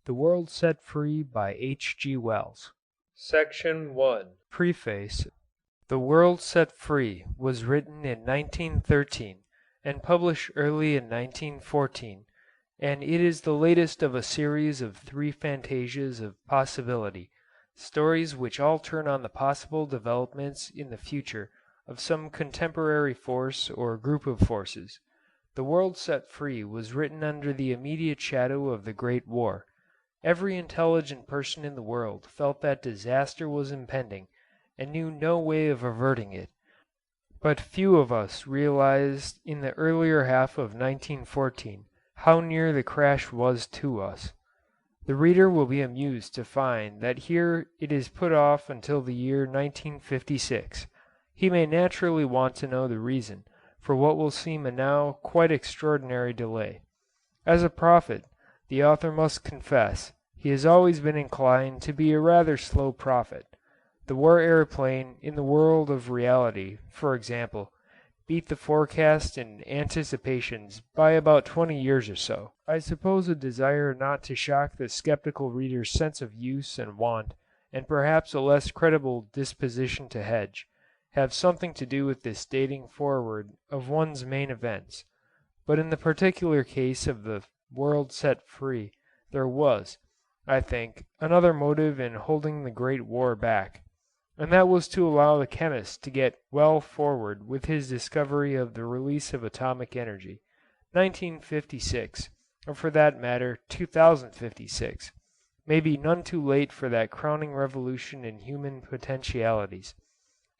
The World Set Free by H. G. Wells. Section 1. Preface. The World Set Free was written in 1913 and published early in 1914, and it is the latest of a series of 3 fantasias of possibility, stories which all turn on the possible developments in the future of some contemporary force or group of forces. The World Set Free was written under the immediate shadow of the Great War. Every intelligent person in the world felt that disaster was impending, and knew no way of averting it. But few of us realized in the earlier half of 1914 how near the crash was to us. The reader will be amused to find that here it is put off until the year 1956. He may naturally want to know the reason for what will seem a now quite extraordinary delay. As a prophet, the author must confess he has always been inclined to be a rather slow prophet. The war airplane in the world of reality, for example, beat the forecast and anticipations by about 20 years or so. I suppose a desire not to shock the skeptical reader's sense of use and want, and perhaps a less creditable disposition to hedge, have something to do with this dating forward of one's main events. But in the particular case of the World Set Free, there was, I think, another motive in holding the Great War back, and that was to allow the chemist to get well forward with his discovery of the release of atomic energy. 1956, or for that matter 2056, may be none too late for that crowning revolution in human potentialities.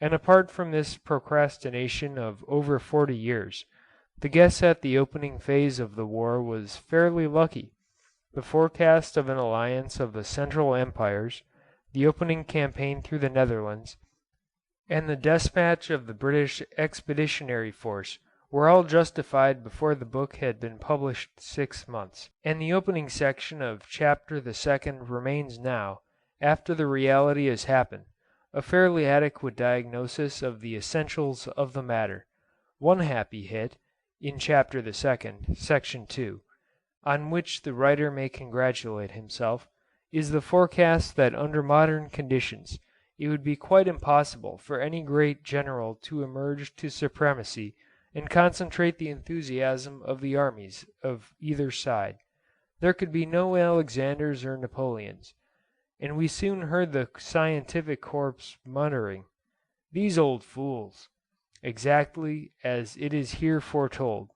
And apart from this procrastination of over 40 years, the guess at the opening phase of the war was fairly lucky. The forecast of an alliance of the Central Empires, the opening campaign through the Netherlands, and the despatch of the British Expeditionary Force were all justified before the book had been published 6 months, and the opening section of chapter the second remains now, after the reality has happened, a fairly adequate diagnosis of the essentials of the matter. One happy hit, in chapter the second, section 2, on which the writer may congratulate himself, is the forecast that under modern conditions it would be quite impossible for any great general to emerge to supremacy and concentrate the enthusiasm of the armies of either side. There could be no Alexanders or Napoleons, and we soon heard the scientific corps muttering, "These old fools," exactly as it is here foretold.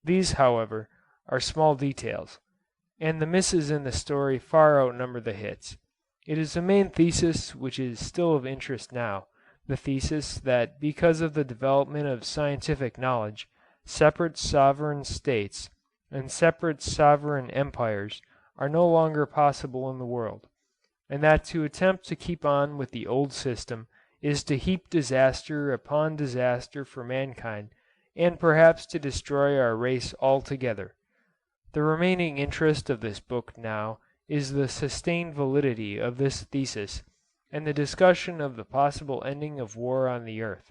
These, however, are small details, and the misses in the story far outnumber the hits. It is the main thesis which is still of interest now, the thesis that because of the development of scientific knowledge, separate sovereign states and separate sovereign empires are no longer possible in the world, and that to attempt to keep on with the old system is to heap disaster upon disaster for mankind, and perhaps to destroy our race altogether. The remaining interest of this book now is the sustained validity of this thesis and the discussion of the possible ending of war on the earth.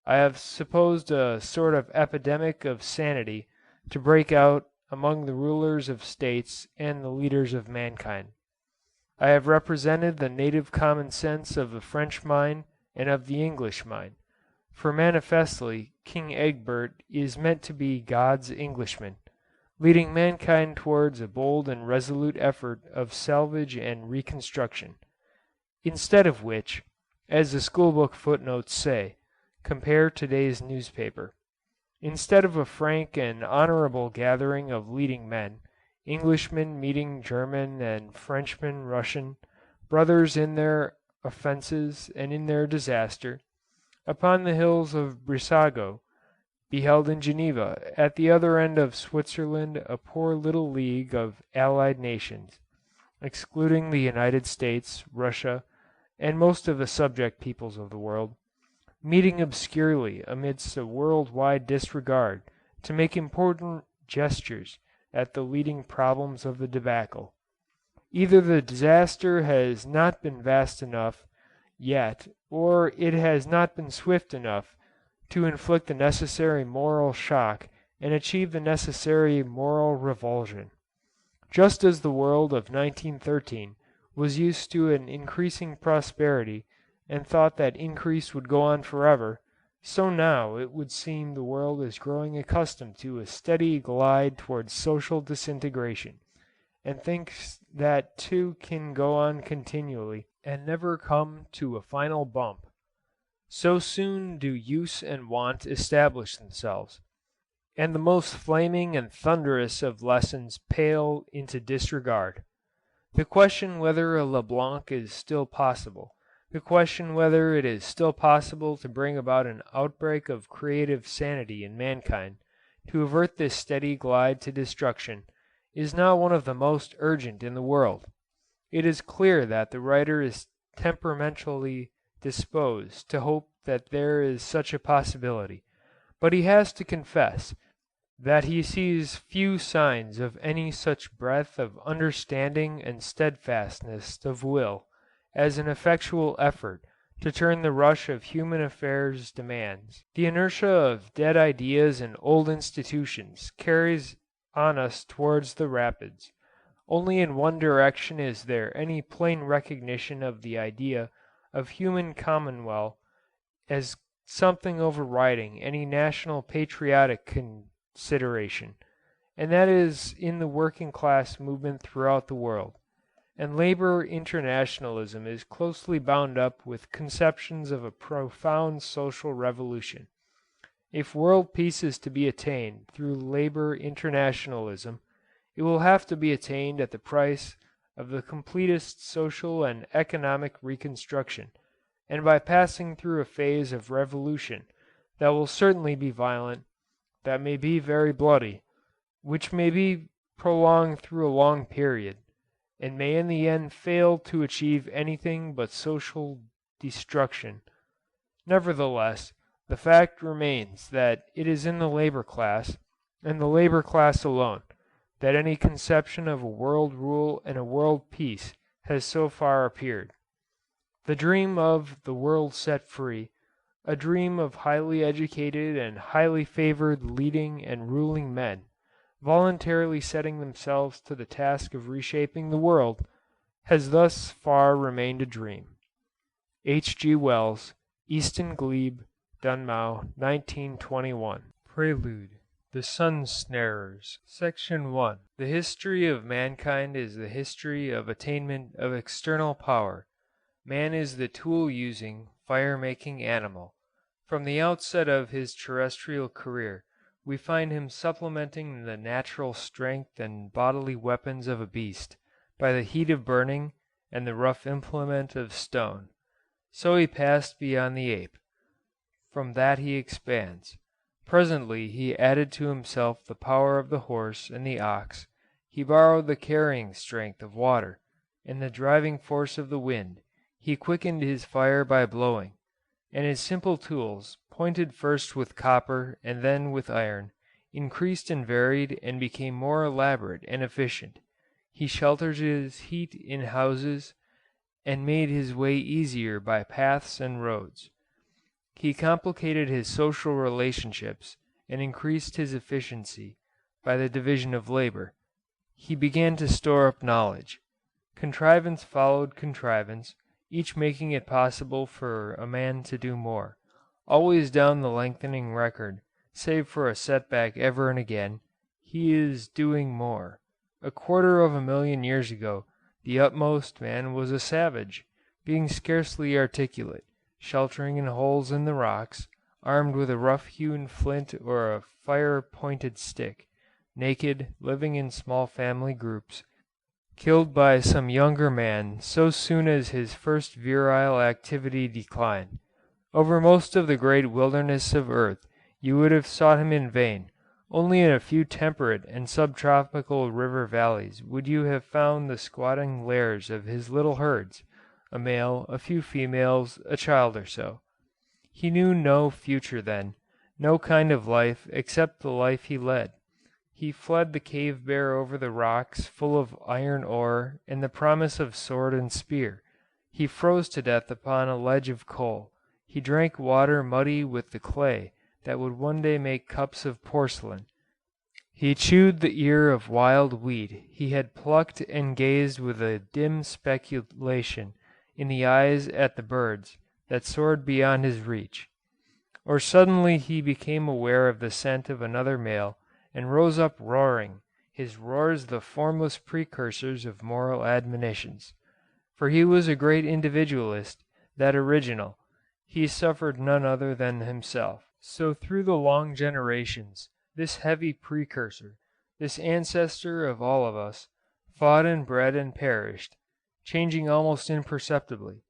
I have supposed a sort of epidemic of sanity to break out among the rulers of states and the leaders of mankind. I have represented the native common sense of the French mind and of the English mind, for manifestly King Egbert is meant to be God's Englishman, leading mankind towards a bold and resolute effort of salvage and reconstruction. Instead of which, as the schoolbook footnotes say, compare today's newspaper. Instead of a frank and honorable gathering of leading men, Englishmen meeting German and Frenchmen Russian, brothers in their offences and in their disaster, upon the hills of Brissago, beheld in Geneva, at the other end of Switzerland, a poor little league of allied nations, excluding the United States, Russia, and most of the subject peoples of the world, meeting obscurely amidst a world-wide disregard to make important gestures at the leading problems of the debacle. Either the disaster has not been vast enough yet, or it has not been swift enough to inflict the necessary moral shock and achieve the necessary moral revulsion. Just as the world of 1913 was used to an increasing prosperity and thought that increase would go on forever, so now it would seem the world is growing accustomed to a steady glide towards social disintegration, and thinks that too can go on continually and never come to a final bump. So soon do use and wont establish themselves, and the most flaming and thunderous of lessons pale into disregard. The question whether a Leblanc is still possible, the question whether it is still possible to bring about an outbreak of creative sanity in mankind, to avert this steady glide to destruction, is now one of the most urgent in the world. It is clear that the writer is temperamentally disposed to hope that there is such a possibility, but he has to confess that he sees few signs of any such breadth of understanding and steadfastness of will as an effectual effort to turn the rush of human affairs demands. The inertia of dead ideas and old institutions carries on us towards the rapids. Only in one direction is there any plain recognition of the idea of human commonweal as something overriding any national patriotic consideration, and that is in the working class movement throughout the world, and labor internationalism is closely bound up with conceptions of a profound social revolution. If world peace is to be attained through labor internationalism, it will have to be attained at the price of the completest social and economic reconstruction, and by passing through a phase of revolution that will certainly be violent, that may be very bloody, which may be prolonged through a long period, and may in the end fail to achieve anything but social destruction. Nevertheless, the fact remains that it is in the labor class, and the labor class alone, that any conception of a world rule and a world peace has so far appeared. The dream of the world set free, a dream of highly educated and highly favored leading and ruling men, voluntarily setting themselves to the task of reshaping the world, has thus far remained a dream. H. G. Wells, Easton Glebe, Dunmow, 1921. Prelude. The Sun Snarers. Section 1. The history of mankind is the history of attainment of external power. Man is the tool-using, fire-making animal. From the outset of his terrestrial career, we find him supplementing the natural strength and bodily weapons of a beast by the heat of burning and the rough implement of stone. So he passed beyond the ape. From that he expands. Presently he added to himself the power of the horse and the ox. He borrowed the carrying strength of water, and the driving force of the wind. He quickened his fire by blowing, and his simple tools, pointed first with copper and then with iron, increased and varied and became more elaborate and efficient. He sheltered his heat in houses, and made his way easier by paths and roads. He complicated his social relationships, and increased his efficiency by the division of labor. He began to store up knowledge. Contrivance followed contrivance, each making it possible for a man to do more. Always down the lengthening record, save for a setback ever and again, he is doing more. 250,000 years ago, the utmost man was a savage, being scarcely articulate, sheltering in holes in the rocks, armed with a rough-hewn flint or a fire-pointed stick, naked, living in small family groups, killed by some younger man so soon as his first virile activity declined. Over most of the great wilderness of earth you would have sought him in vain. Only in a few temperate and subtropical river valleys would you have found the squatting lairs of his little herds, a male, a few females, a child or so. He knew no future then, no kind of life except the life he led. He fled the cave bear over the rocks full of iron ore and the promise of sword and spear. He froze to death upon a ledge of coal. He drank water muddy with the clay that would one day make cups of porcelain. He chewed the ear of wild wheat he had plucked and gazed with a dim speculation in the eyes at the birds that soared beyond his reach. Or suddenly he became aware of the scent of another male and rose up roaring, his roars the formless precursors of moral admonitions. For he was a great individualist, that original. He suffered none other than himself. So through the long generations, this heavy precursor, this ancestor of all of us, fought and bred and perished, changing almost imperceptibly.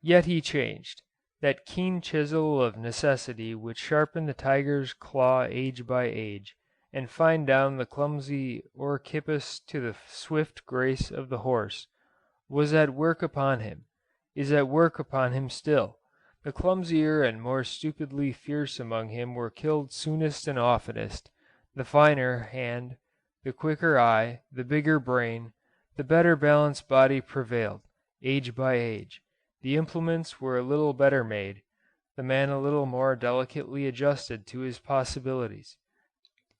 Yet he changed. That keen chisel of necessity which sharpened the tiger's claw age by age, and fined down the clumsy orchippus to the swift grace of the horse, was at work upon him, is at work upon him still. The clumsier and more stupidly fierce among him were killed soonest and oftenest. The finer hand, the quicker eye, the bigger brain, the better balanced body prevailed, age by age. The implements were a little better made, the man a little more delicately adjusted to his possibilities.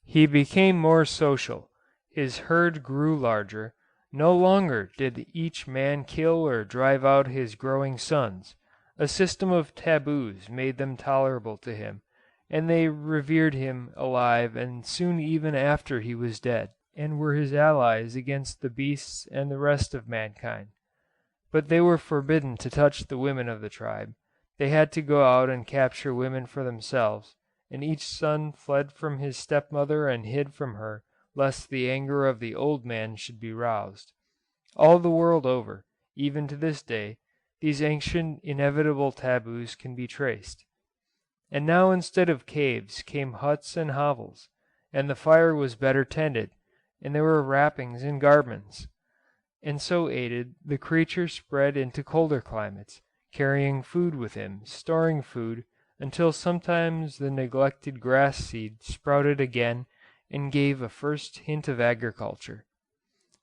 He became more social, his herd grew larger, no longer did each man kill or drive out his growing sons. A system of taboos made them tolerable to him, and they revered him alive and soon even after he was dead, and were his allies against the beasts and the rest of mankind. But they were forbidden to touch the women of the tribe. They had to go out and capture women for themselves, and each son fled from his stepmother and hid from her, lest the anger of the old man should be roused. All the world over, even to this day, these ancient inevitable taboos can be traced. And now instead of caves came huts and hovels, and the fire was better tended, and there were wrappings and garments. And so aided, the creature spread into colder climates, carrying food with him, storing food, until sometimes the neglected grass seed sprouted again and gave a first hint of agriculture.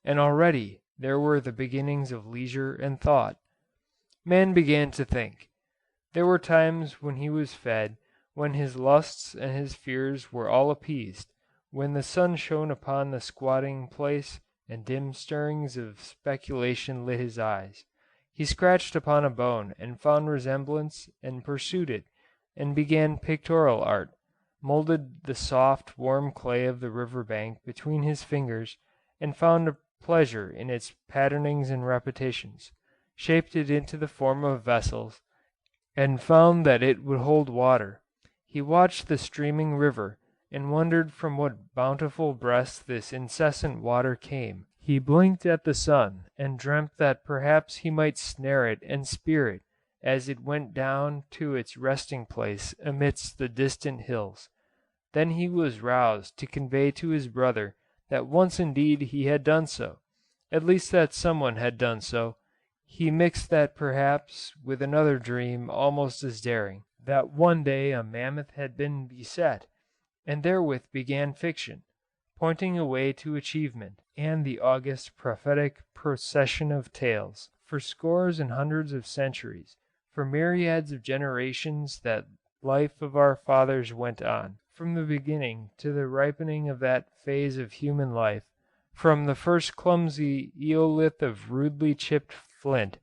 And already there were the beginnings of leisure and thought. Man began to think. There were times when he was fed, when his lusts and his fears were all appeased, when the sun shone upon the squatting place and dim stirrings of speculation lit his eyes. He scratched upon a bone and found resemblance and pursued it, and began pictorial art, molded the soft, warm clay of the river bank between his fingers, and found a pleasure in its patternings and repetitions, shaped it into the form of vessels, and found that it would hold water. He watched the streaming river, and wondered from what bountiful breast this incessant water came. He blinked at the sun, and dreamt that perhaps he might snare it and spear it, as it went down to its resting place amidst the distant hills. Then he was roused to convey to his brother that once indeed he had done so, at least that someone had done so. He mixed that perhaps with another dream almost as daring, that one day a mammoth had been beset, and therewith began fiction, pointing away to achievement, and the august prophetic procession of tales. For scores and hundreds of centuries, for myriads of generations that life of our fathers went on, from the beginning to the ripening of that phase of human life, from the first clumsy eolith of rudely chipped flint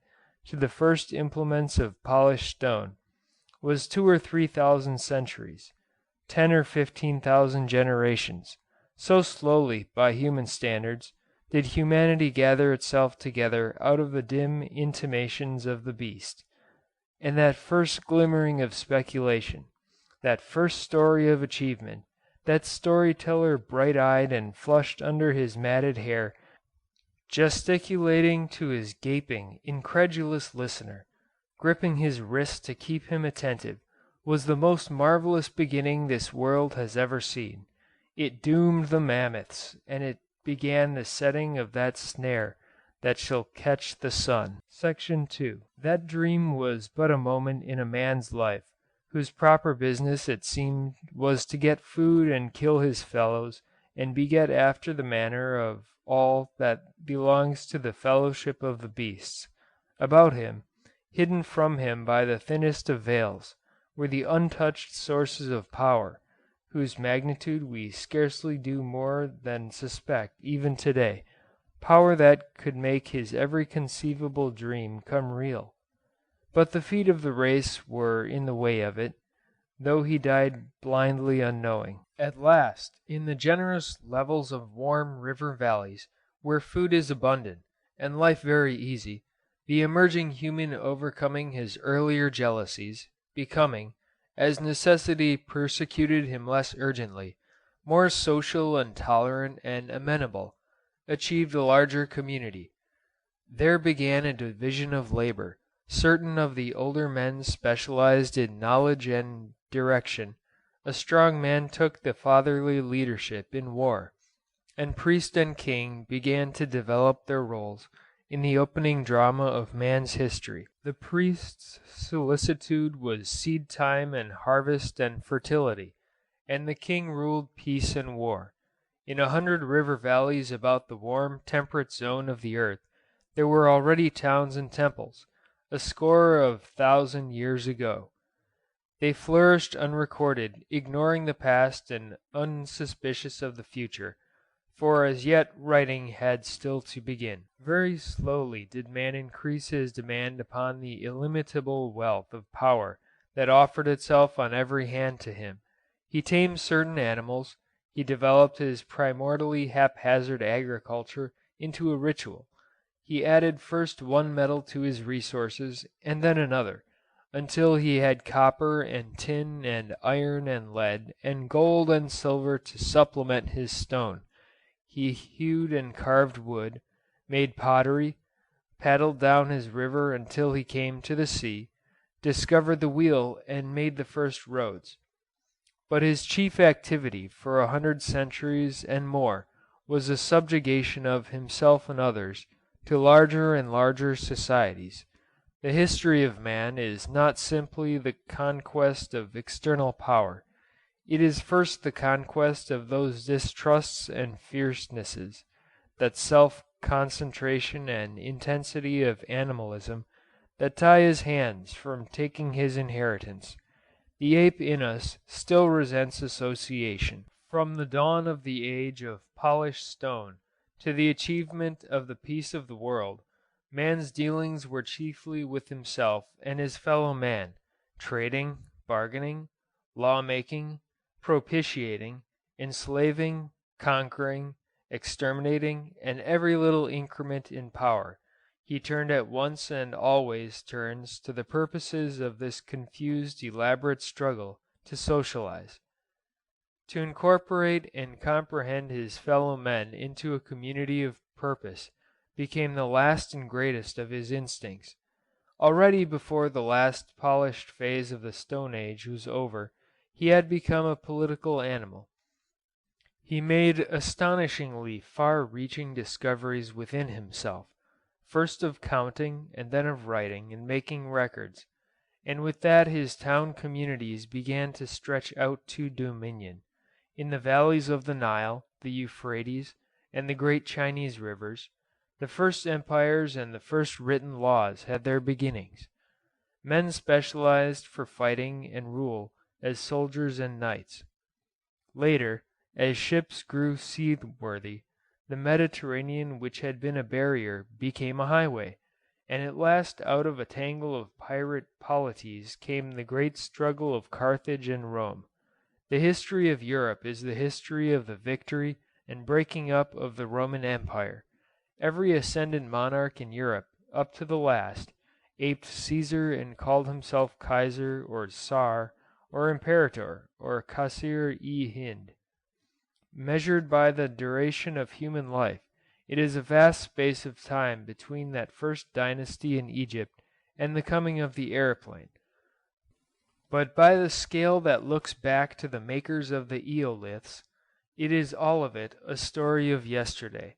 to the first implements of polished stone, was 2,000 or 3,000 centuries, 10,000 or 15,000 generations. So slowly, by human standards, did humanity gather itself together out of the dim intimations of the beast. And that first glimmering of speculation, that first story of achievement, that storyteller bright-eyed and flushed under his matted hair, gesticulating to his gaping, incredulous listener, gripping his wrist to keep him attentive, was the most marvelous beginning this world has ever seen. It doomed the mammoths, and it began the setting of that snare that shall catch the sun. Section 2. That dream was but a moment in a man's life, whose proper business it seemed was to get food and kill his fellows, and beget after the manner of all that belongs to the fellowship of the beasts. About him, hidden from him by the thinnest of veils, were the untouched sources of power, whose magnitude we scarcely do more than suspect even today, power that could make his every conceivable dream come real. But the feet of the race were in the way of it, though he died blindly unknowing. At last, in the generous levels of warm river valleys, where food is abundant, and life very easy, the emerging human overcoming his earlier jealousies, becoming, as necessity persecuted him less urgently, more social and tolerant and amenable, achieved a larger community. There began a division of labor. Certain of the older men specialized in knowledge and direction. A strong man took the fatherly leadership in war, and priest and king began to develop their roles in the opening drama of man's history. The priest's solicitude was seed time and harvest and fertility, and the king ruled peace and war. In 100 river valleys about the warm, temperate zone of the earth there were already towns and temples, a score of thousand years ago. They flourished unrecorded, ignoring the past and unsuspicious of the future, for as yet writing had still to begin. Very slowly did man increase his demand upon the illimitable wealth of power that offered itself on every hand to him. He tamed certain animals, he developed his primordially haphazard agriculture into a ritual, he added first one metal to his resources and then another, until he had copper and tin and iron and lead and gold and silver to supplement his stone. He hewed and carved wood, made pottery, paddled down his river until he came to the sea, discovered the wheel and made the first roads. But his chief activity for 100 centuries and more was the subjugation of himself and others to larger and larger societies. The history of man is not simply the conquest of external power. It is first the conquest of those distrusts and fiercenesses, that self-concentration and intensity of animalism that tie his hands from taking his inheritance. The ape in us still resents association. From the dawn of the age of polished stone to the achievement of the peace of the world, man's dealings were chiefly with himself and his fellow man, trading, bargaining, law-making, propitiating, enslaving, conquering, exterminating, and every little increment in power. He turned at once and always turns to the purposes of this confused, elaborate struggle to socialize. To incorporate and comprehend his fellow men into a community of purpose became the last and greatest of his instincts. Already before the last polished phase of the Stone Age was over, he had become a political animal. He made astonishingly far-reaching discoveries within himself, first of counting and then of writing and making records, and with that his town communities began to stretch out to dominion. In the valleys of the Nile, the Euphrates, and the great Chinese rivers, the first empires and the first written laws had their beginnings. Men specialized for fighting and rule as soldiers and knights. Later, as ships grew seaworthy, the Mediterranean which had been a barrier became a highway, and at last out of a tangle of pirate polities came the great struggle of Carthage and Rome. The history of Europe is the history of the victory and breaking up of the Roman Empire. Every ascendant monarch in Europe, up to the last, aped Caesar and called himself Kaiser or Tsar or Imperator or Kasir-i-Hind. Measured by the duration of human life, it is a vast space of time between that first dynasty in Egypt and the coming of the aeroplane. But by the scale that looks back to the makers of the eoliths, it is all of it a story of yesterday.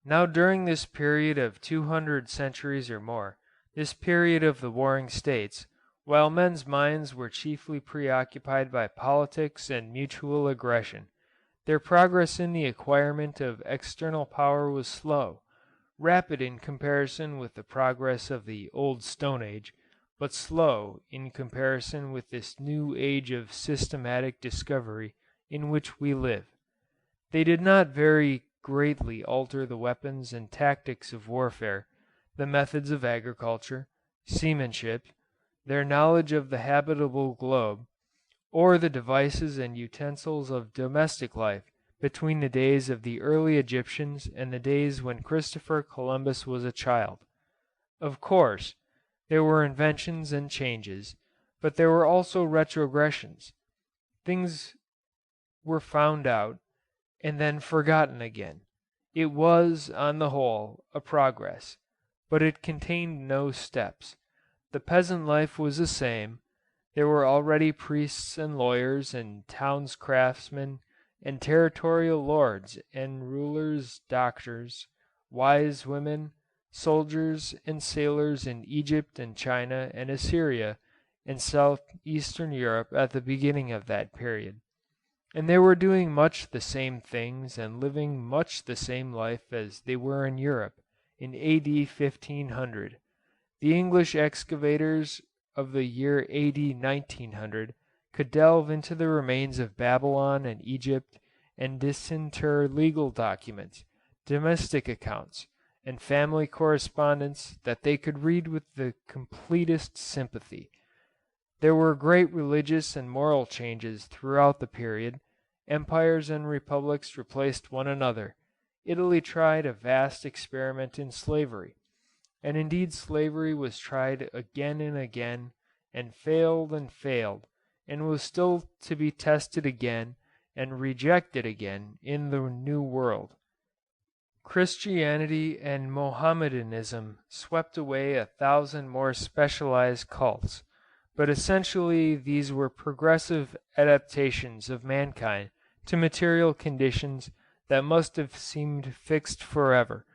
Now during this period of 200 centuries or more, this period of the warring states, while men's minds were chiefly preoccupied by politics and mutual aggression, their progress in the acquirement of external power was slow, rapid in comparison with the progress of the Old Stone Age, but slow in comparison with this new age of systematic discovery in which we live. They did not very greatly alter the weapons and tactics of warfare, the methods of agriculture, seamanship, their knowledge of the habitable globe, or the devices and utensils of domestic life between the days of the early Egyptians and the days when Christopher Columbus was a child. Of course, there were inventions and changes, but there were also retrogressions. Things were found out and then forgotten again. It was, on the whole, a progress, but it contained no steps. The peasant life was the same. There were already priests and lawyers and towns craftsmen and territorial lords and rulers, doctors, wise women, soldiers and sailors in Egypt and China and Assyria and southeastern Europe at the beginning of that period. And they were doing much the same things and living much the same life as they were in Europe in A.D. 1500. The English excavators of the year A.D. 1900 could delve into the remains of Babylon and Egypt and disinter legal documents, domestic accounts, and family correspondence that they could read with the completest sympathy. There were great religious and moral changes throughout the period. Empires and republics replaced one another. Italy tried a vast experiment in slavery, and indeed slavery was tried again and failed, and was still to be tested again and rejected again in the New World. Christianity and Mohammedanism swept away 1,000 more specialized cults, but essentially these were progressive adaptations of mankind to material conditions that must have seemed fixed forever.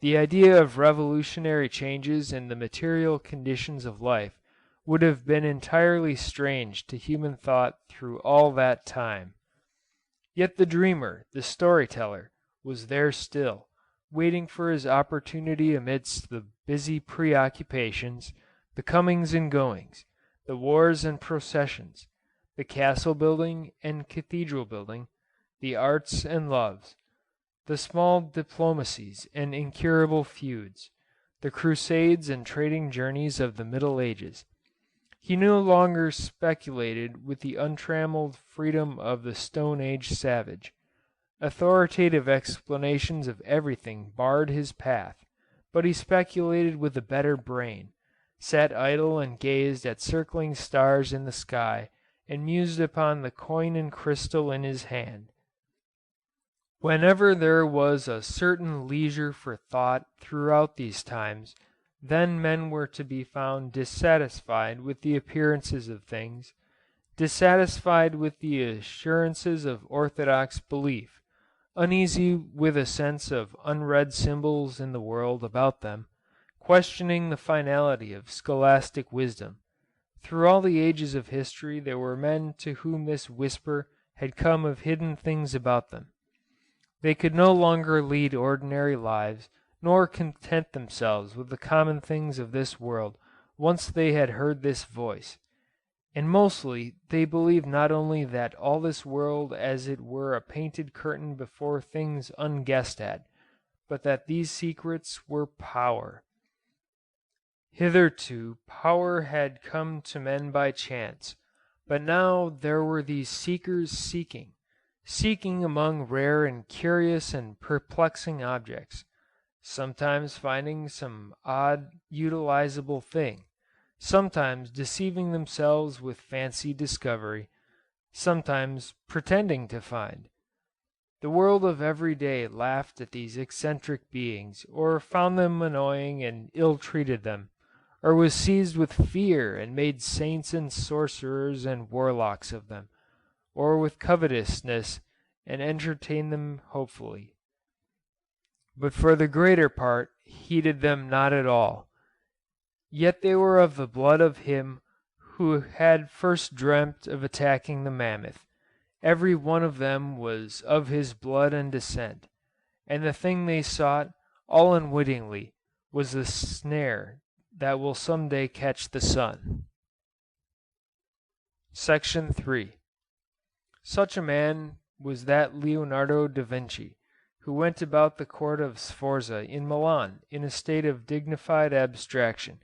The idea of revolutionary changes in the material conditions of life would have been entirely strange to human thought through all that time. Yet the dreamer, the storyteller, was there still, waiting for his opportunity amidst the busy preoccupations, the comings and goings, the wars and processions, the castle building and cathedral building, the arts and loves, the small diplomacies and incurable feuds, the crusades and trading journeys of the Middle Ages. He no longer speculated with the untrammeled freedom of the Stone Age savage. Authoritative explanations of everything barred his path, but he speculated with a better brain, sat idle and gazed at circling stars in the sky, and mused upon the coin and crystal in his hand. Whenever there was a certain leisure for thought throughout these times, then men were to be found dissatisfied with the appearances of things, dissatisfied with the assurances of orthodox belief, uneasy with a sense of unread symbols in the world about them, questioning the finality of scholastic wisdom. Through all the ages of history there were men to whom this whisper had come of hidden things about them. They could no longer lead ordinary lives, nor content themselves with the common things of this world, once they had heard this voice. And mostly they believed not only that all this world as it were a painted curtain before things unguessed at, but that these secrets were power. Hitherto power had come to men by chance, but now there were these seekers seeking among rare and curious and perplexing objects, sometimes finding some odd utilizable thing, sometimes deceiving themselves with fancied discovery, sometimes pretending to find. The world of every day laughed at these eccentric beings, or found them annoying and ill-treated them, or was seized with fear and made saints and sorcerers and warlocks of them, or with covetousness and entertained them hopefully. But for the greater part heeded them not at all. Yet they were of the blood of him who had first dreamt of attacking the mammoth. Every one of them was of his blood and descent, and the thing they sought, all unwittingly, was the snare that will some day catch the sun. Section 3. Such a man was that Leonardo da Vinci, who went about the court of Sforza in Milan in a state of dignified abstraction.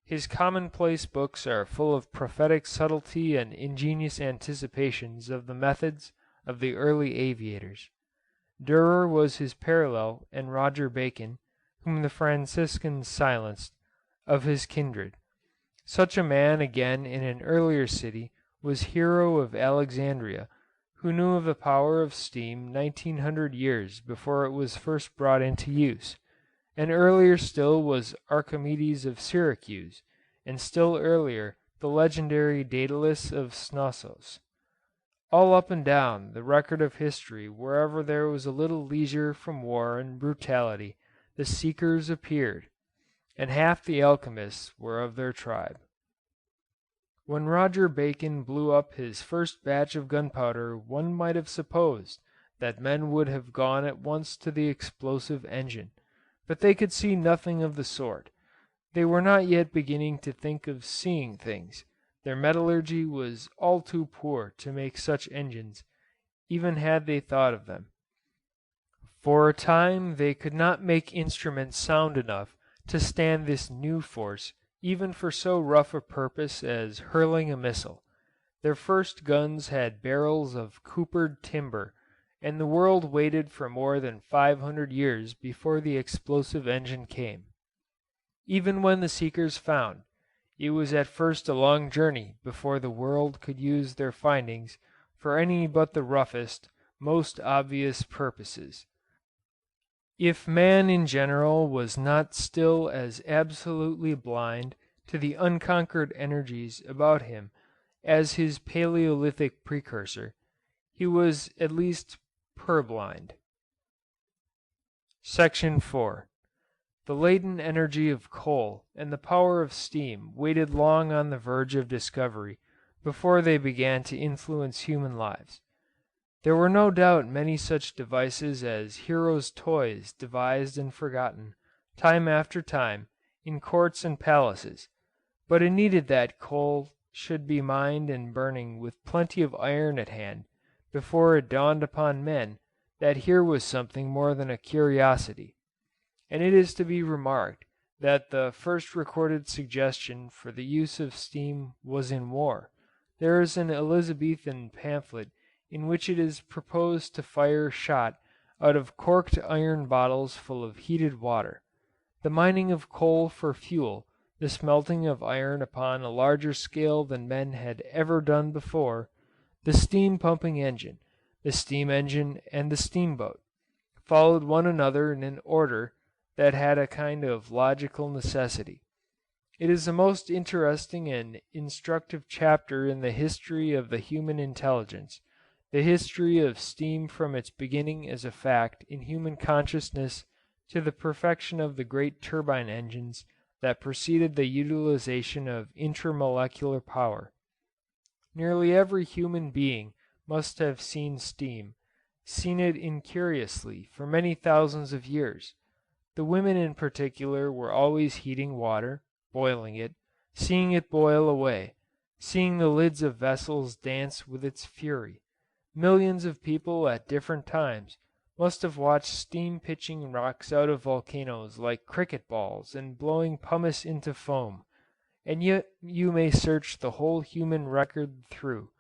His commonplace books are full of prophetic subtlety and ingenious anticipations of the methods of the early aviators. Durer was his parallel, and Roger Bacon, whom the Franciscans silenced, of his kindred. Such a man again in an earlier city was Hero of Alexandria, who knew of the power of steam 1900 years before it was first brought into use, and earlier still was Archimedes of Syracuse, and still earlier the legendary Daedalus of Knossos. All up and down the record of history, wherever there was a little leisure from war and brutality, the seekers appeared, and half the alchemists were of their tribe. When Roger Bacon blew up his first batch of gunpowder, one might have supposed that men would have gone at once to the explosive engine, but they could see nothing of the sort. They were not yet beginning to think of seeing things. Their metallurgy was all too poor to make such engines, even had they thought of them. For a time they could not make instruments sound enough to stand this new force, even for so rough a purpose as hurling a missile. Their first guns had barrels of coopered timber, and the world waited for more than 500 years before the explosive engine came. Even when the seekers found, it was at first a long journey before the world could use their findings for any but the roughest, most obvious purposes. If man in general was not still as absolutely blind to the unconquered energies about him as his Paleolithic precursor, he was at least purblind. Section 4. The latent energy of coal and the power of steam waited long on the verge of discovery before they began to influence human lives. There were no doubt many such devices as Hero's toys devised and forgotten, time after time, in courts and palaces, but it needed that coal should be mined and burning with plenty of iron at hand before it dawned upon men that here was something more than a curiosity. And it is to be remarked that the first recorded suggestion for the use of steam was in war. There is an Elizabethan pamphlet in which it is proposed to fire shot out of corked iron bottles full of heated water. The mining of coal for fuel, the smelting of iron upon a larger scale than men had ever done before, the steam pumping engine, the steam engine, and the steamboat, followed one another in an order that had a kind of logical necessity. It is the most interesting and instructive chapter in the history of the human intelligence, the history of steam from its beginning as a fact in human consciousness to the perfection of the great turbine engines that preceded the utilization of intermolecular power. Nearly every human being must have seen steam, seen it incuriously for many thousands of years. The women in particular were always heating water, boiling it, seeing it boil away, seeing the lids of vessels dance with its fury. Millions of people at different times must have watched steam pitching rocks out of volcanoes like cricket balls and blowing pumice into foam, and yet you may search the whole human record through,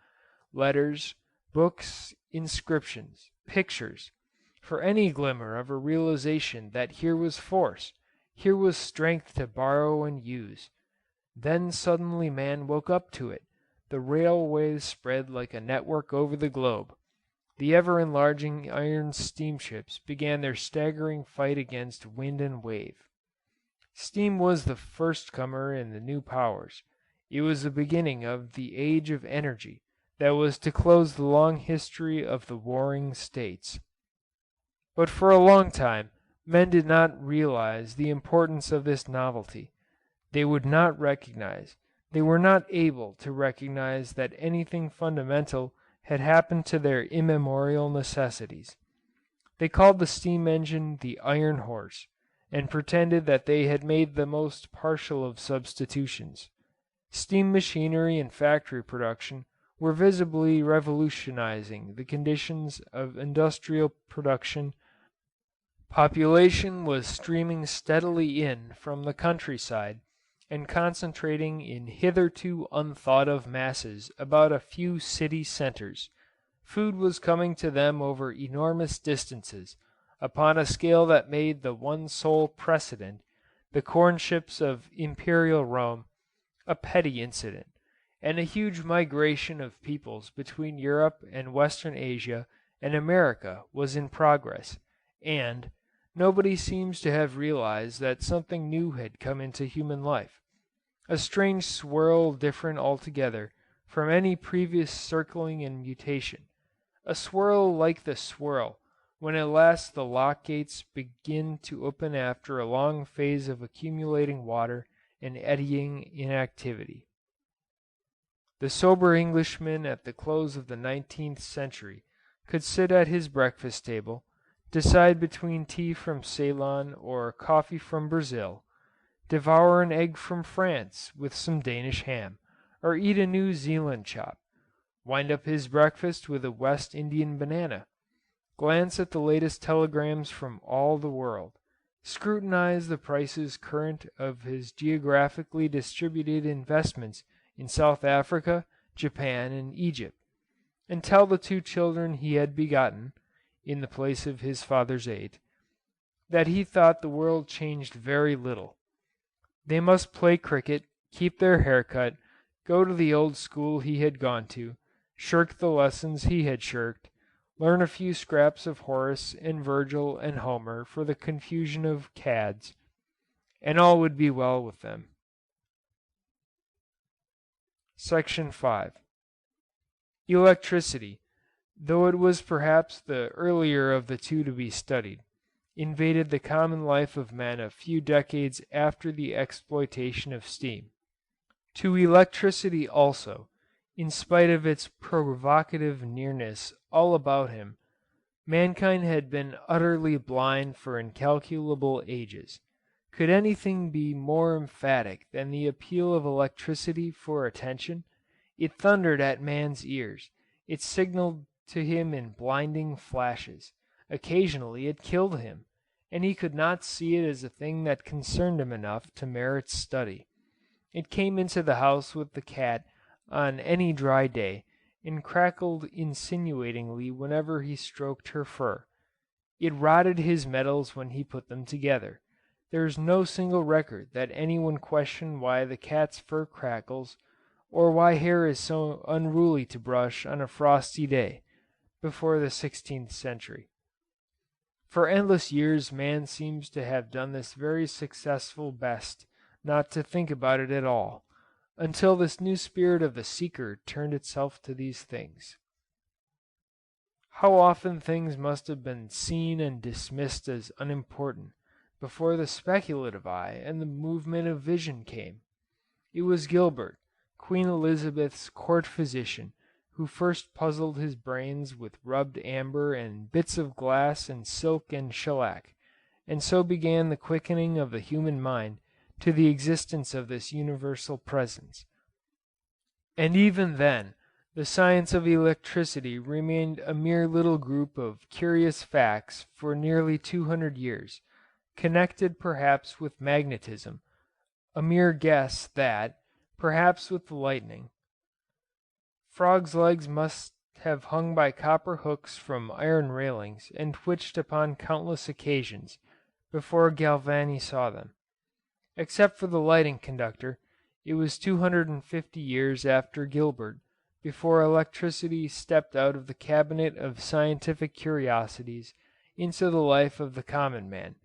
letters, books, inscriptions, pictures, for any glimmer of a realization that here was force, here was strength to borrow and use. Then suddenly man woke up to it. The railways spread like a network over the globe. The ever-enlarging iron steamships began their staggering fight against wind and wave. Steam was the first comer in the new powers. It was the beginning of the age of energy that was to close the long history of the warring states. But for a long time men did not realize the importance of this novelty. They would not recognize, they were not able to recognize that anything fundamental had happened to their immemorial necessities. They called the steam engine the iron horse, and pretended that they had made the most partial of substitutions. Steam machinery and factory production were visibly revolutionizing the conditions of industrial production. Population was streaming steadily in from the countryside and concentrating in hitherto unthought of masses about a few city centers. Food was coming to them over enormous distances, upon a scale that made the one sole precedent, the corn ships of imperial Rome, a petty incident, and a huge migration of peoples between Europe and Western Asia and America was in progress, and nobody seems to have realized that something new had come into human life, a strange swirl different altogether from any previous circling and mutation, a swirl like the swirl when at last the lock gates begin to open after a long phase of accumulating water and eddying inactivity. The sober Englishman at the close of the 19th century could sit at his breakfast table, decide between tea from Ceylon or coffee from Brazil, devour an egg from France with some Danish ham, or eat a New Zealand chop, wind up his breakfast with a West Indian banana, glance at the latest telegrams from all the world, scrutinize the prices current of his geographically distributed investments in South Africa, Japan, and Egypt, and tell the 2 children he had begotten, in the place of his father's 8, that he thought the world changed very little. They must play cricket, keep their hair cut, go to the old school he had gone to, shirk the lessons he had shirked, learn a few scraps of Horace and Virgil and Homer for the confusion of cads, and all would be well with them. Section 5. Electricity, though it was perhaps the earlier of the two to be studied, invaded the common life of men a few decades after the exploitation of steam. To electricity also, in spite of its provocative nearness all about him, mankind had been utterly blind for incalculable ages. Could anything be more emphatic than the appeal of electricity for attention? It thundered at man's ears. It signaled to him in blinding flashes. Occasionally it killed him, and he could not see it as a thing that concerned him enough to merit study. It came into the house with the cat on any dry day, and crackled insinuatingly whenever he stroked her fur. It rotted his metals when he put them together. There is no single record that anyone questioned why the cat's fur crackles, or why hair is so unruly to brush on a frosty day, before the 16th century. For endless years man seems to have done this very successful best not to think about it at all, until this new spirit of the seeker turned itself to these things. How often things must have been seen and dismissed as unimportant before the speculative eye and the movement of vision came! It was Gilbert, Queen Elizabeth's court physician, who first puzzled his brains with rubbed amber and bits of glass and silk and shellac, and so began the quickening of the human mind to the existence of this universal presence. And even then, the science of electricity remained a mere little group of curious facts for nearly 200 years, connected perhaps with magnetism, a mere guess that, perhaps with the lightning. Frogs' legs must have hung by copper hooks from iron railings, and twitched upon countless occasions, before Galvani saw them. Except for the lighting conductor, it was 250 years after Gilbert before electricity stepped out of the cabinet of scientific curiosities into the life of the common man.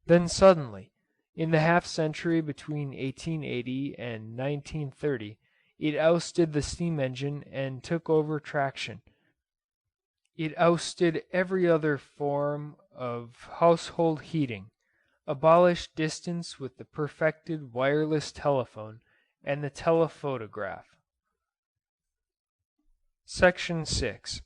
Then suddenly, in the half-century between 1880 and 1930, it ousted the steam engine and took over traction. It ousted every other form of household heating, abolished distance with the perfected wireless telephone and the telephotograph. Section 6.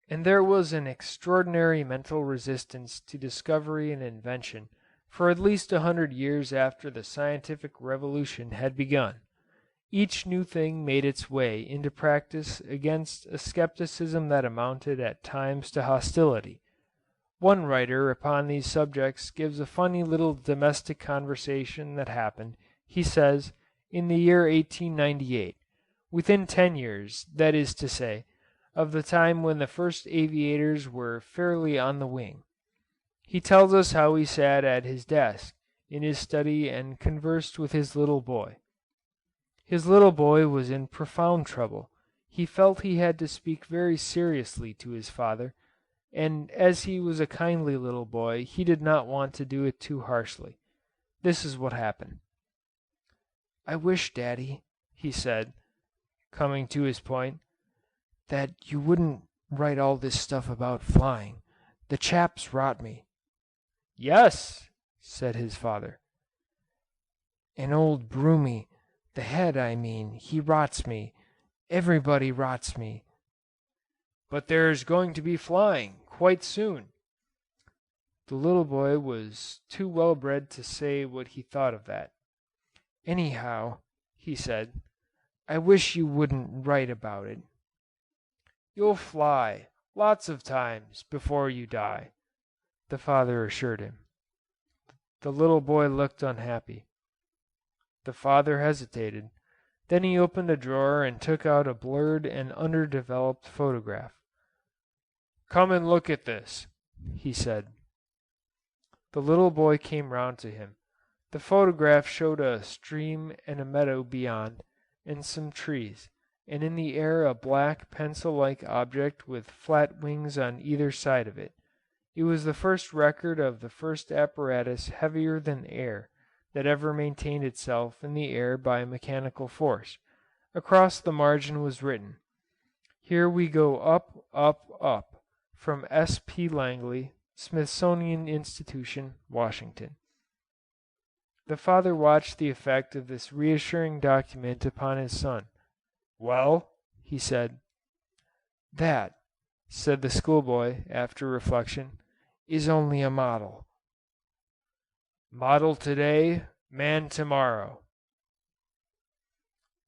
And there was an extraordinary mental resistance to discovery and invention for at least 100 years after the scientific revolution had begun. Each new thing made its way into practice against a skepticism that amounted at times to hostility. One writer upon these subjects gives a funny little domestic conversation that happened, he says, in the year 1898, within 10 years, that is to say, of the time when the first aviators were fairly on the wing. He tells us how he sat at his desk in his study and conversed with his little boy. His little boy was in profound trouble. He felt he had to speak very seriously to his father, and as he was a kindly little boy, he did not want to do it too harshly. This is what happened. "I wish, Daddy," he said, coming to his point, "that you wouldn't write all this stuff about flying. The chaps rot me." "Yes," said his father. "And old Broomy, the head, I mean, he rots me. Everybody rots me." "But there's going to be flying, quite soon." The little boy was too well bred to say what he thought of that. "Anyhow," he said, "I wish you wouldn't write about it." "You'll fly, lots of times, before you die," the father assured him. The little boy looked unhappy. The father hesitated. Then he opened a drawer and took out a blurred and underdeveloped photograph. "Come and look at this," he said. The little boy came round to him. The photograph showed a stream and a meadow beyond, and some trees, and in the air a black pencil-like object with flat wings on either side of it. It was the first record of the first apparatus heavier than air that ever maintained itself in the air by mechanical force. Across the margin was written, "Here we go up, up, up, from S. P. Langley, Smithsonian Institution, Washington." The father watched the effect of this reassuring document upon his son. "Well?" he said. "That," said the schoolboy, after reflection, "is only a model." "Model today, man tomorrow."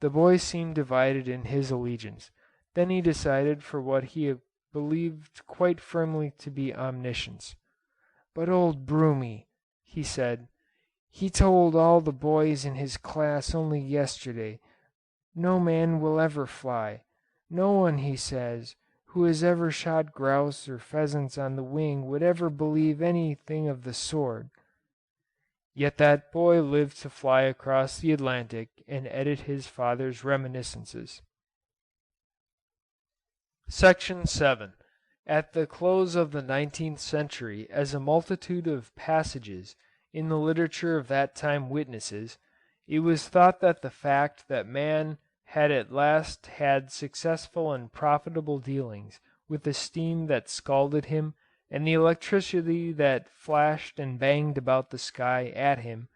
The boy seemed divided in his allegiance. Then he decided for what he believed quite firmly to be omniscience. "But old Broomy," he said, "he told all the boys in his class only yesterday, no man will ever fly. No one, he says, who has ever shot grouse or pheasants on the wing would ever believe anything of the sort." Yet that boy lived to fly across the Atlantic and edit his father's reminiscences. Section 7. At the close of the 19th century, as a multitude of passages in the literature of that time witnesses, it was thought that the fact that man had at last had successful and profitable dealings with the steam that scalded him and the electricity that flashed and banged about the sky at him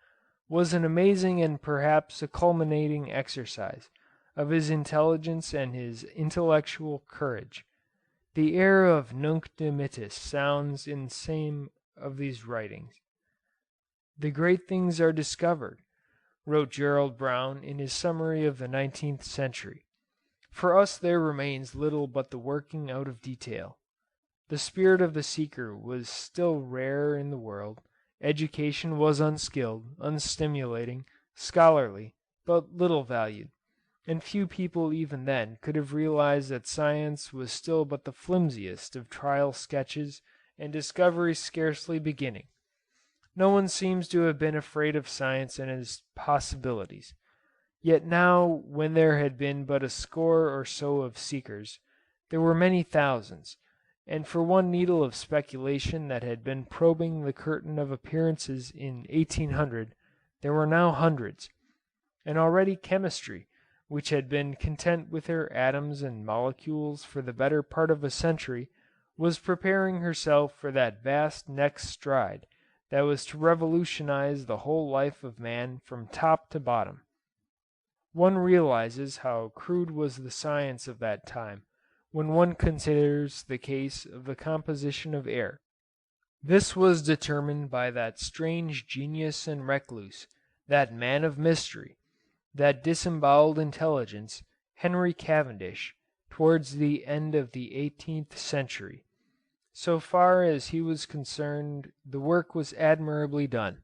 was an amazing and perhaps a culminating exercise of his intelligence and his intellectual courage. The air of Nunc Dimittis sounds in some of these writings. "The great things are discovered," wrote Gerald Brown in his summary of the 19th century. "For us there remains little but the working out of detail. The spirit of the seeker was still rare in the world, education was unskilled, unstimulating, scholarly, but little valued, and few people even then could have realized that science was still but the flimsiest of trial sketches and discovery scarcely beginning. No one seems to have been afraid of science and its possibilities. Yet now, when there had been but a score or so of seekers, there were many thousands, and for one needle of speculation that had been probing the curtain of appearances in 1800, there were now hundreds. And already chemistry, which had been content with her atoms and molecules for the better part of a century, was preparing herself for that vast next stride that was to revolutionize the whole life of man from top to bottom. One realizes how crude was the science of that time when one considers the case of the composition of air. This was determined by that strange genius and recluse, that man of mystery, that disemboweled intelligence, Henry Cavendish, towards the end of the 18th century. So far as he was concerned, the work was admirably done.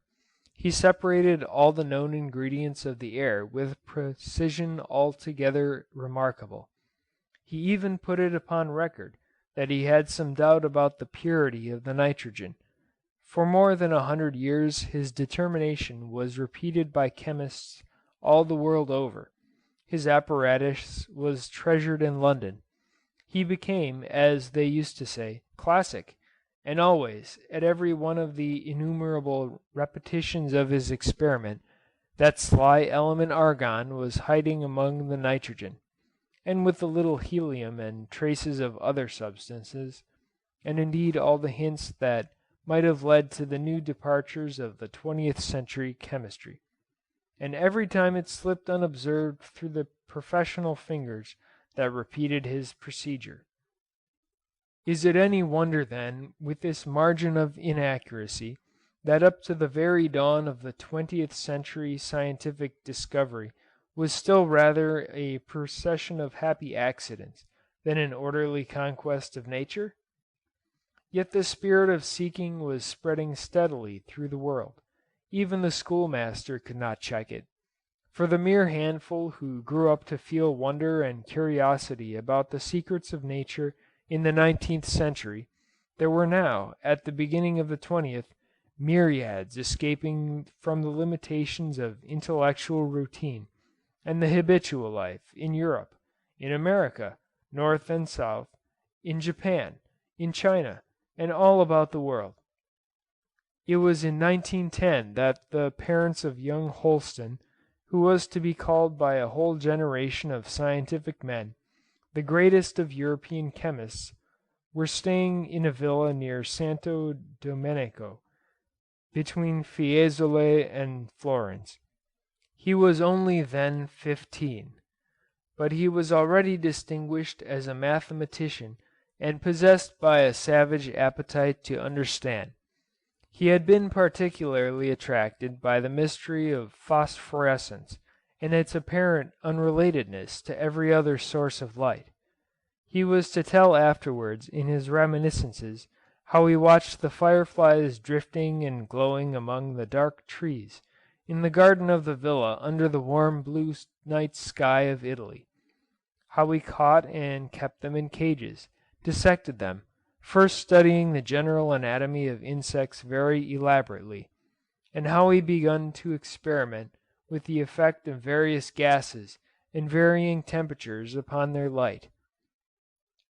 He separated all the known ingredients of the air with precision altogether remarkable. He even put it upon record that he had some doubt about the purity of the nitrogen. For more than 100 years his determination was repeated by chemists all the world over. His apparatus was treasured in London. He became, as they used to say, classic, and always, at every one of the innumerable repetitions of his experiment, that sly element argon was hiding among the nitrogen, and with a little helium and traces of other substances, and indeed all the hints that might have led to the new departures of the 20th century chemistry. And every time it slipped unobserved through the professional fingers that repeated his procedure. Is it any wonder then, with this margin of inaccuracy, that up to the very dawn of the 20th century scientific discovery was still rather a procession of happy accidents than an orderly conquest of nature? Yet the spirit of seeking was spreading steadily through the world. Even the schoolmaster could not check it. For the mere handful who grew up to feel wonder and curiosity about the secrets of nature in the 19th century, there were now, at the beginning of the 20th, myriads escaping from the limitations of intellectual routine and the habitual life in Europe, in America, North and South, in Japan, in China, and all about the world. It was in 1910 that the parents of young Holston, who was to be called by a whole generation of scientific men the greatest of European chemists, were staying in a villa near Santo Domenico, between Fiesole and Florence. He was only then 15, but he was already distinguished as a mathematician and possessed by a savage appetite to understand. He had been particularly attracted by the mystery of phosphorescence and its apparent unrelatedness to every other source of light. He was to tell afterwards in his reminiscences how he watched the fireflies drifting and glowing among the dark trees in the garden of the villa under the warm blue night sky of Italy, how he caught and kept them in cages, dissected them, first studying the general anatomy of insects very elaborately, and how he begun to experiment with the effect of various gases and varying temperatures upon their light.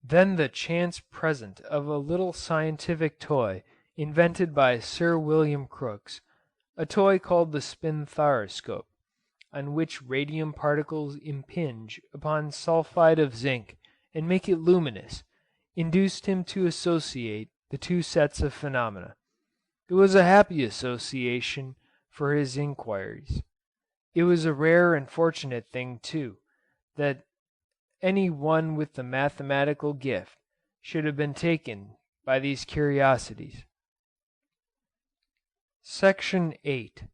Then the chance present of a little scientific toy invented by Sir William Crookes, a toy called the spinthariscope, on which radium particles impinge upon sulphide of zinc and make it luminous, induced him to associate the two sets of phenomena. It was a happy association for his inquiries. It was a rare and fortunate thing, too, that any one with the mathematical gift should have been taken by these curiosities. Section 8.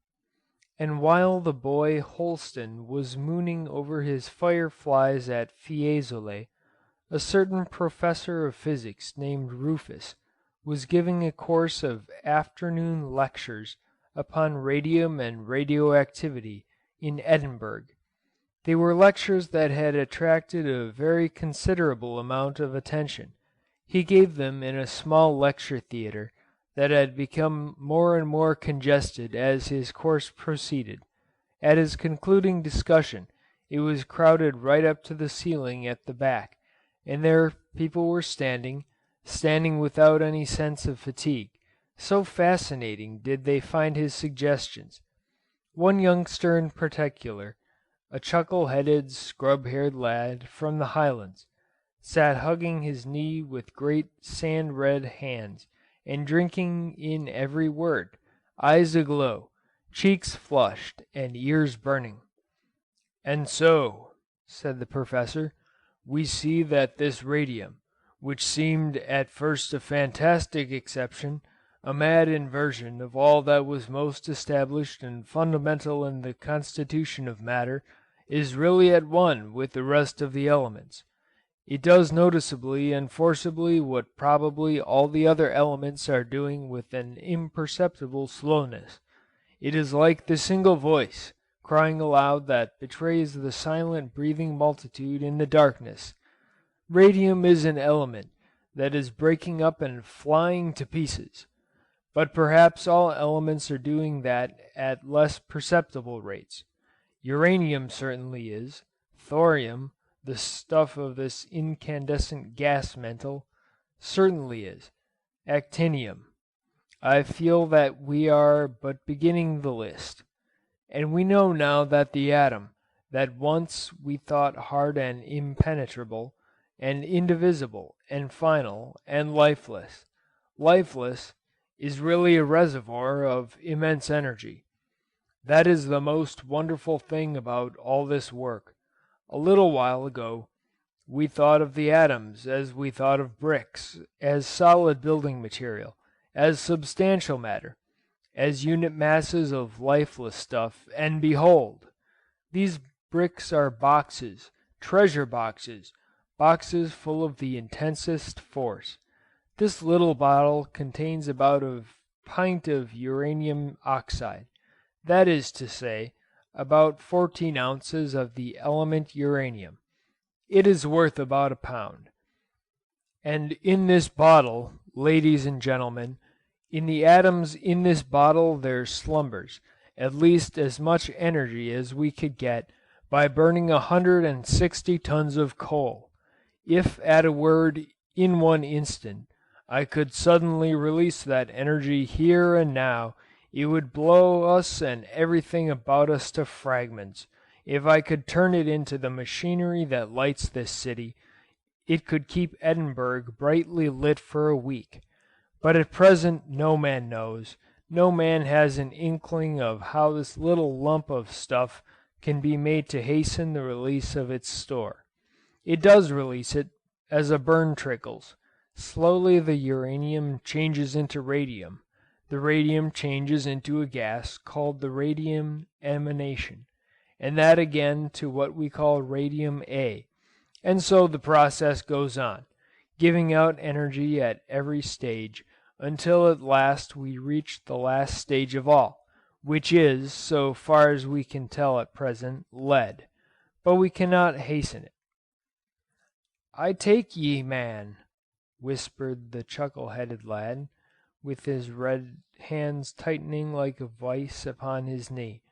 And while the boy Holston was mooning over his fireflies at Fiesole, a certain professor of physics named Rufus was giving a course of afternoon lectures upon radium and radioactivity in Edinburgh. They were lectures that had attracted a very considerable amount of attention. He gave them in a small lecture theatre that had become more and more congested as his course proceeded. At his concluding discussion it was crowded right up to the ceiling at the back, and there people were standing without any sense of fatigue. So fascinating did they find his suggestions. One youngster in particular, a chuckle-headed, scrub-haired lad from the Highlands, sat hugging his knee with great sand-red hands, and drinking in every word, eyes aglow, cheeks flushed, and ears burning. "And so," said the professor, "we see that this radium, which seemed at first a fantastic exception, a mad inversion of all that was most established and fundamental in the constitution of matter, is really at one with the rest of the elements. It does noticeably and forcibly what probably all the other elements are doing with an imperceptible slowness. It is like the single voice, crying aloud that betrays the silent breathing multitude in the darkness. Radium is an element that is breaking up and flying to pieces. But perhaps all elements are doing that at less perceptible rates. Uranium certainly is. Thorium, the stuff of this incandescent gas mantle, certainly is. Actinium. I feel that we are but beginning the list. And we know now that the atom, that once we thought hard and impenetrable, and indivisible, and final, and lifeless, is really a reservoir of immense energy. That is the most wonderful thing about all this work. A little while ago, we thought of the atoms as we thought of bricks, as solid building material, as substantial matter, as unit masses of lifeless stuff, and behold! These bricks are boxes, treasure boxes, boxes full of the intensest force. This little bottle contains about a pint of uranium oxide, that is to say, about 14 ounces of the element uranium. It is worth about £1. And in this bottle, ladies and gentlemen, in the atoms in this bottle there slumbers at least as much energy as we could get by burning 160 tons of coal. If at a word, in one instant, I could suddenly release that energy here and now, it would blow us and everything about us to fragments. If I could turn it into the machinery that lights this city, it could keep Edinburgh brightly lit for a week. But at present no man knows, no man has an inkling of how this little lump of stuff can be made to hasten the release of its store. It does release it, as a burn trickles. Slowly the uranium changes into radium. The radium changes into a gas called the radium emanation, and that again to what we call radium A, and so the process goes on, giving out energy at every stage, until at last we reach the last stage of all, which is, so far as we can tell at present, lead, but we cannot hasten it. "I take ye, man," whispered the chuckle-headed lad, with his red hands tightening like a vice upon his knee.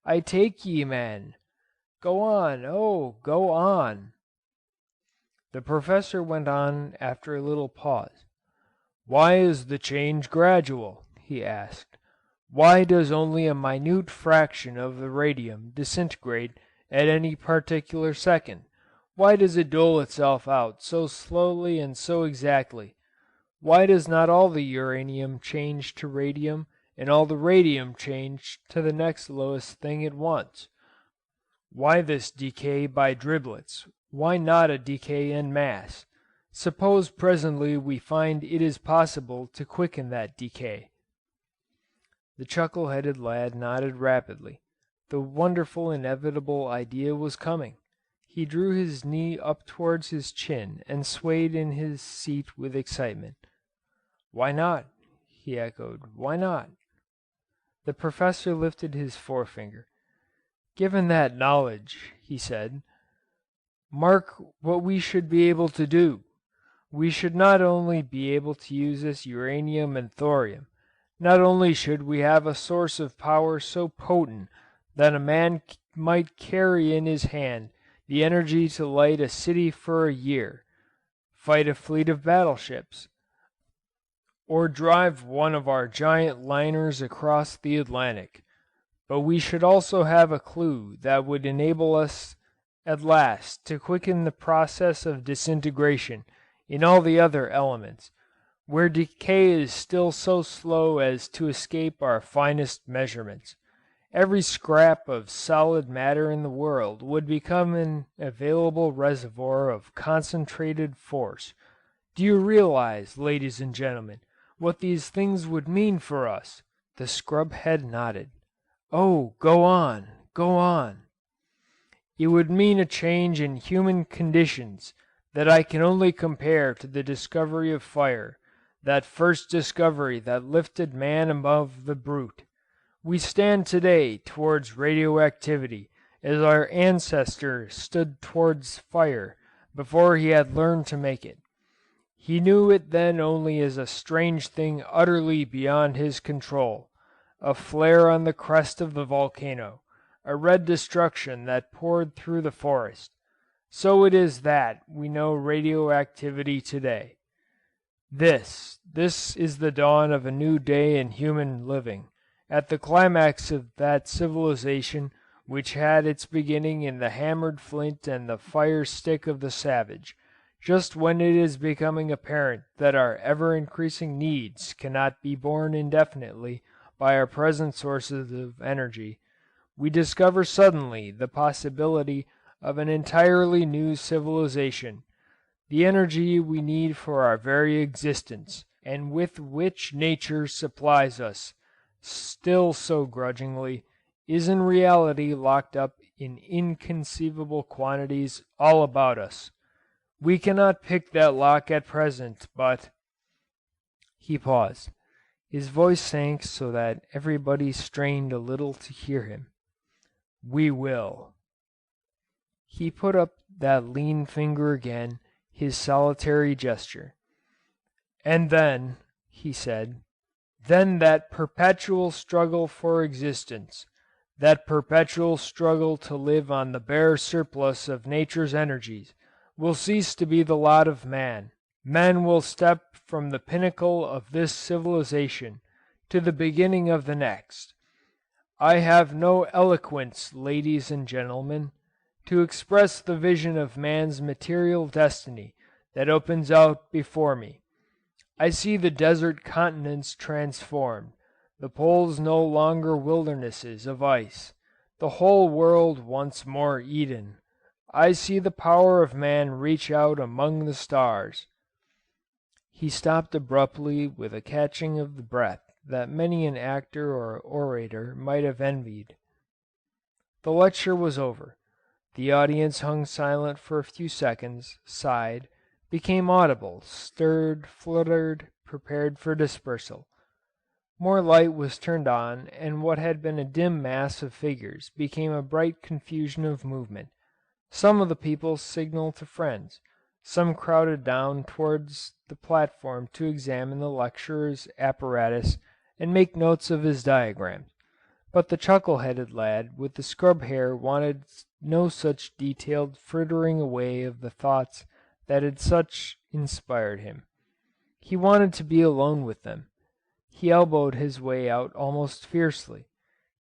"I take ye, man. Go on, oh, go on." The Professor went on after a little pause. "Why is the change gradual?" he asked. "Why does only a minute fraction of the radium disintegrate at any particular second? Why does it dole itself out so slowly and so exactly? Why does not all the uranium change to radium, and all the radium change to the next lowest thing at once? Why this decay by driblets? Why not a decay en masse? Suppose presently we find it is possible to quicken that decay." The chuckle-headed lad nodded rapidly. The wonderful inevitable idea was coming. He drew his knee up towards his chin and swayed in his seat with excitement. "Why not?" he echoed. "Why not?" The Professor lifted his forefinger. "Given that knowledge," he said, "mark what we should be able to do. We should not only be able to use this uranium and thorium, not only should we have a source of power so potent that a man might carry in his hand the energy to light a city for a year, fight a fleet of battleships, or drive one of our giant liners across the Atlantic, but we should also have a clue that would enable us at last to quicken the process of disintegration in all the other elements, where decay is still so slow as to escape our finest measurements. Every scrap of solid matter in the world would become an available reservoir of concentrated force. Do you realize, ladies and gentlemen, what these things would mean for us." The scrub head nodded. "Oh, go on, go on." "It would mean a change in human conditions that I can only compare to the discovery of fire, that first discovery that lifted man above the brute. We stand today towards radioactivity as our ancestor stood towards fire before he had learned to make it. He knew it then only as a strange thing utterly beyond his control, a flare on the crest of the volcano, a red destruction that poured through the forest. So it is that we know radioactivity today. This is the dawn of a new day in human living, at the climax of that civilization which had its beginning in the hammered flint and the fire stick of the savage, just when it is becoming apparent that our ever-increasing needs cannot be borne indefinitely by our present sources of energy. We discover suddenly the possibility of an entirely new civilization, the energy we need for our very existence, and with which nature supplies us, still so grudgingly, is in reality locked up in inconceivable quantities all about us. We cannot pick that lock at present, but—" He paused. His voice sank so that everybody strained a little to hear him. "We will." He put up that lean finger again, his solitary gesture. "And then," he said, "then that perpetual struggle for existence, that perpetual struggle to live on the bare surplus of nature's energies, will cease to be the lot of man. Man will step from the pinnacle of this civilization to the beginning of the next. I have no eloquence, ladies and gentlemen, to express the vision of man's material destiny that opens out before me. I see the desert continents transformed, the poles no longer wildernesses of ice, the whole world once more Eden. I see the power of man reach out among the stars." He stopped abruptly with a catching of the breath that many an actor or orator might have envied. The lecture was over. The audience hung silent for a few seconds, sighed, became audible, stirred, fluttered, prepared for dispersal. More light was turned on, and what had been a dim mass of figures became a bright confusion of movement. Some of the people signaled to friends, some crowded down towards the platform to examine the lecturer's apparatus and make notes of his diagrams, but the chuckle-headed lad with the scrub hair wanted no such detailed frittering away of the thoughts that had such inspired him. He wanted to be alone with them. He elbowed his way out almost fiercely.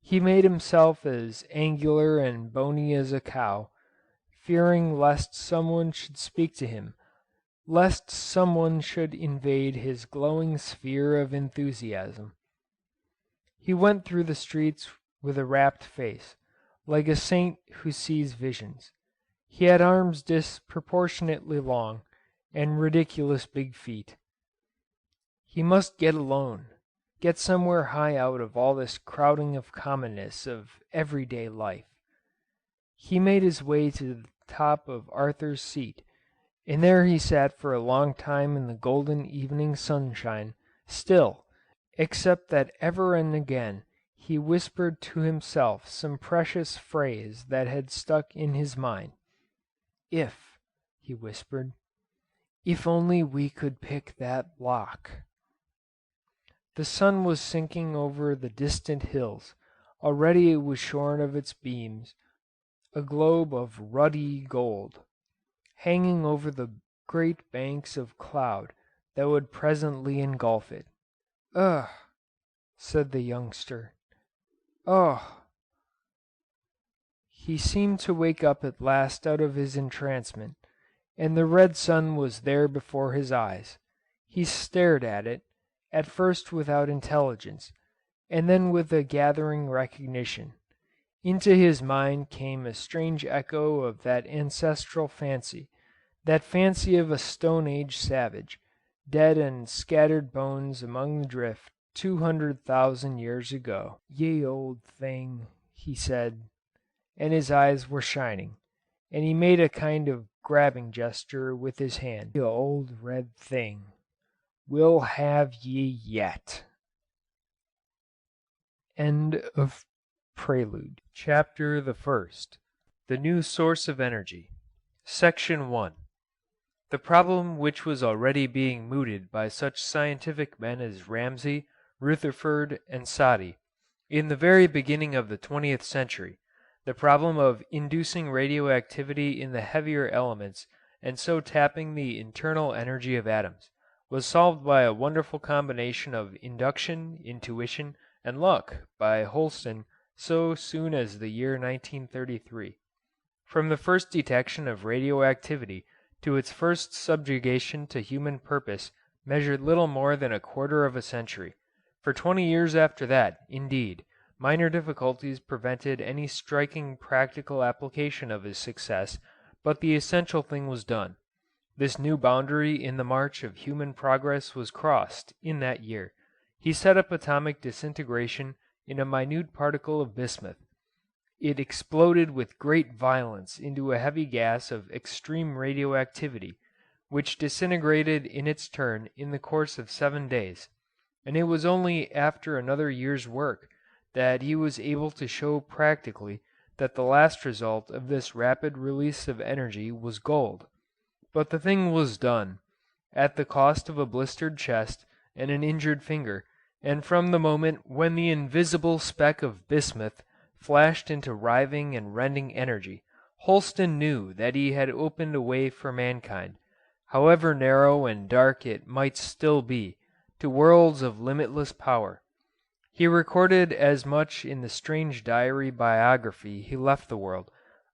He made himself as angular and bony as a cow, fearing lest someone should speak to him, lest someone should invade his glowing sphere of enthusiasm. He went through the streets with a rapt face, like a saint who sees visions. He had arms disproportionately long, and ridiculous big feet. He must get alone, get somewhere high out of all this crowding of commonness of everyday life. He made his way to the top of Arthur's Seat, and there he sat for a long time in the golden evening sunshine, still, except that ever and again he whispered to himself some precious phrase that had stuck in his mind. "If," he whispered, "if only we could pick that lock." The sun was sinking over the distant hills. Already it was shorn of its beams, a globe of ruddy gold, hanging over the great banks of cloud that would presently engulf it. "Ugh!" said the youngster. "Ugh!" He seemed to wake up at last out of his entrancement, and the red sun was there before his eyes. He stared at it, at first without intelligence, and then with a gathering recognition. Into his mind came a strange echo of that ancestral fancy, that fancy of a Stone Age savage, dead and scattered bones among the drift 200,000 years ago. Ye old thing, he said, and his eyes were shining, and he made a kind of grabbing gesture with his hand. Ye old red thing, we'll have ye yet. End of Prelude. Chapter the First. The New Source of Energy. Section 1. The problem which was already being mooted by such scientific men as Ramsay, Rutherford, and Soddy, in the very beginning of the 20th century, the problem of inducing radioactivity in the heavier elements and so tapping the internal energy of atoms, was solved by a wonderful combination of induction, intuition, and luck by Holston so soon as the year 1933. From the first detection of radioactivity to its first subjugation to human purpose measured little more than a quarter of a century. For 20 years after that, indeed, minor difficulties prevented any striking practical application of his success, but the essential thing was done. This new boundary in the march of human progress was crossed, in that year. He set up atomic disintegration in a minute particle of bismuth. It exploded with great violence into a heavy gas of extreme radioactivity, which disintegrated in its turn in the course of 7 days, and it was only after another year's work that he was able to show practically that the last result of this rapid release of energy was gold. But the thing was done, at the cost of a blistered chest and an injured finger, and from the moment when the invisible speck of bismuth flashed into riving and rending energy, Holston knew that he had opened a way for mankind, however narrow and dark it might still be, to worlds of limitless power. He recorded as much in the strange diary biography he left the world,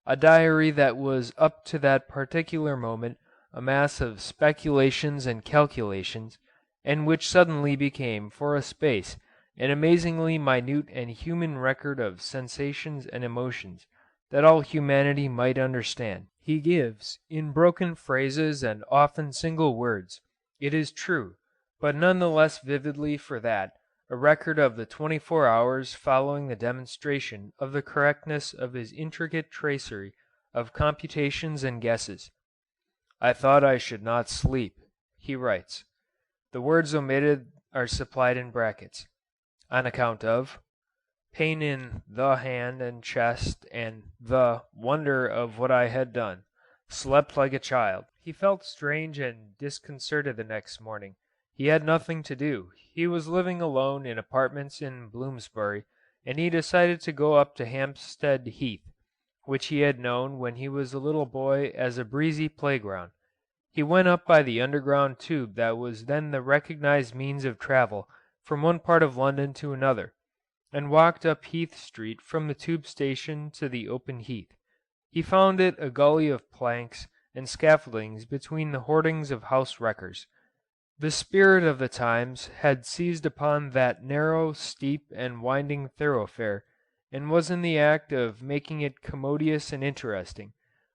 a diary that was up to that particular moment a mass of speculations and calculations, and which suddenly became, for a space, an amazingly minute and human record of sensations and emotions that all humanity might understand. He gives, in broken phrases and often single words, it is true, but none the less vividly for that, a record of the 24 hours following the demonstration of the correctness of his intricate tracery of computations and guesses. "I thought I should not sleep," he writes. The words omitted are supplied in brackets. On account of pain in the hand and chest and the wonder of what I had done. Slept like a child. He felt strange and disconcerted the next morning. He had nothing to do. He was living alone in apartments in Bloomsbury, and he decided to go up to Hampstead Heath, which he had known when he was a little boy as a breezy playground. He went up by the underground tube that was then the recognized means of travel from one part of London to another, and walked up Heath Street from the tube station to the open heath. He found it a gully of planks and scaffoldings between the hoardings of house wreckers. The spirit of the times had seized upon that narrow, steep, and winding thoroughfare, and was in the act of making it commodious and interesting,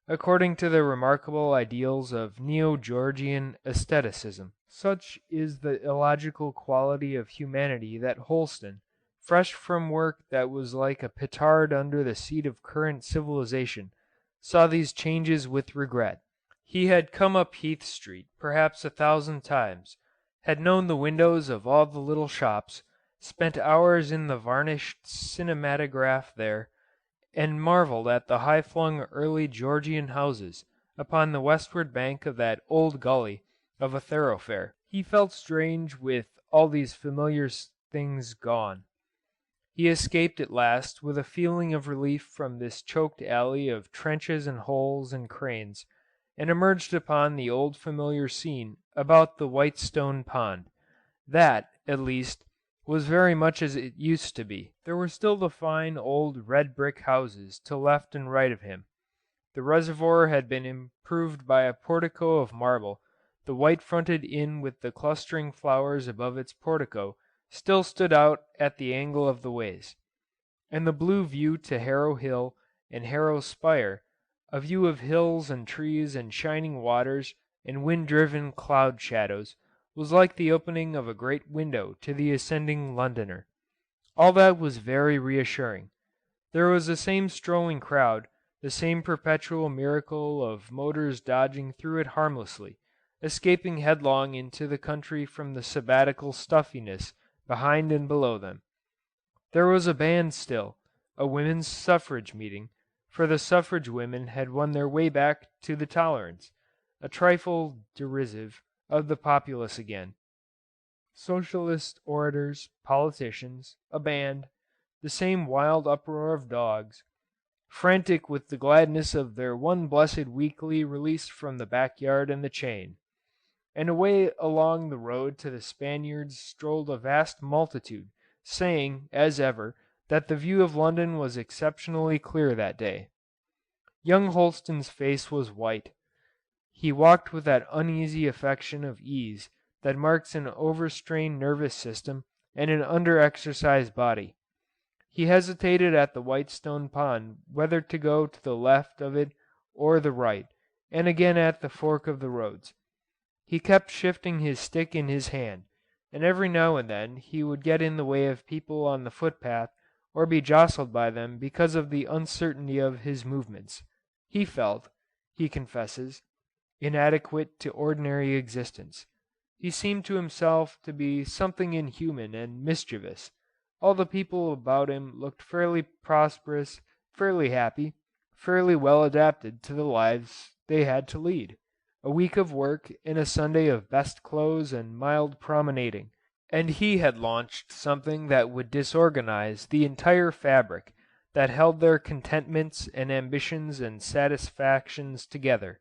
according to the remarkable ideals of Neo-Georgian aestheticism. Such is the illogical quality of humanity that Holston, fresh from work that was like a petard under the seat of current civilization, saw these changes with regret. He had come up Heath Street perhaps 1,000 times, had known the windows of all the little shops, spent hours in the varnished cinematograph there, and marveled at the high-flung early Georgian houses upon the westward bank of that old gully of a thoroughfare. He felt strange with all these familiar things gone. He escaped at last with a feeling of relief from this choked alley of trenches and holes and cranes, and emerged upon the old familiar scene about the Whitestone Pond. That, at least, was very much as it used to be. There were still the fine old red brick houses to left and right of him. The reservoir had been improved by a portico of marble. The white-fronted inn with the clustering flowers above its portico still stood out at the angle of the ways, and the blue view to Harrow Hill and Harrow Spire, a view of hills and trees and shining waters and wind-driven cloud shadows, was like the opening of a great window to the ascending Londoner. All that was very reassuring. There was the same strolling crowd, the same perpetual miracle of motors dodging through it harmlessly, escaping headlong into the country from the sabbatical stuffiness behind and below them. There was a band still, a women's suffrage meeting, for the suffrage women had won their way back to the tolerance, a trifle derisive, of the populace again. Socialist orators, politicians, a band, the same wild uproar of dogs, frantic with the gladness of their one blessed weekly released from the backyard and the chain. And away along the road to the Spaniards strolled a vast multitude, saying, as ever, that the view of London was exceptionally clear that day. Young Holston's face was white. He walked with that uneasy affection of ease that marks an overstrained nervous system and an under-exercised body. He hesitated at the Whitestone Pond whether to go to the left of it or the right, and again at the fork of the roads. He kept shifting his stick in his hand, and every now and then he would get in the way of people on the footpath or be jostled by them because of the uncertainty of his movements. He felt, he confesses, inadequate to ordinary existence. He seemed to himself to be something inhuman and mischievous. All the people about him looked fairly prosperous, fairly happy, fairly well adapted to the lives they had to lead. A week of work and a Sunday of best clothes and mild promenading, and he had launched something that would disorganize the entire fabric that held their contentments and ambitions and satisfactions together.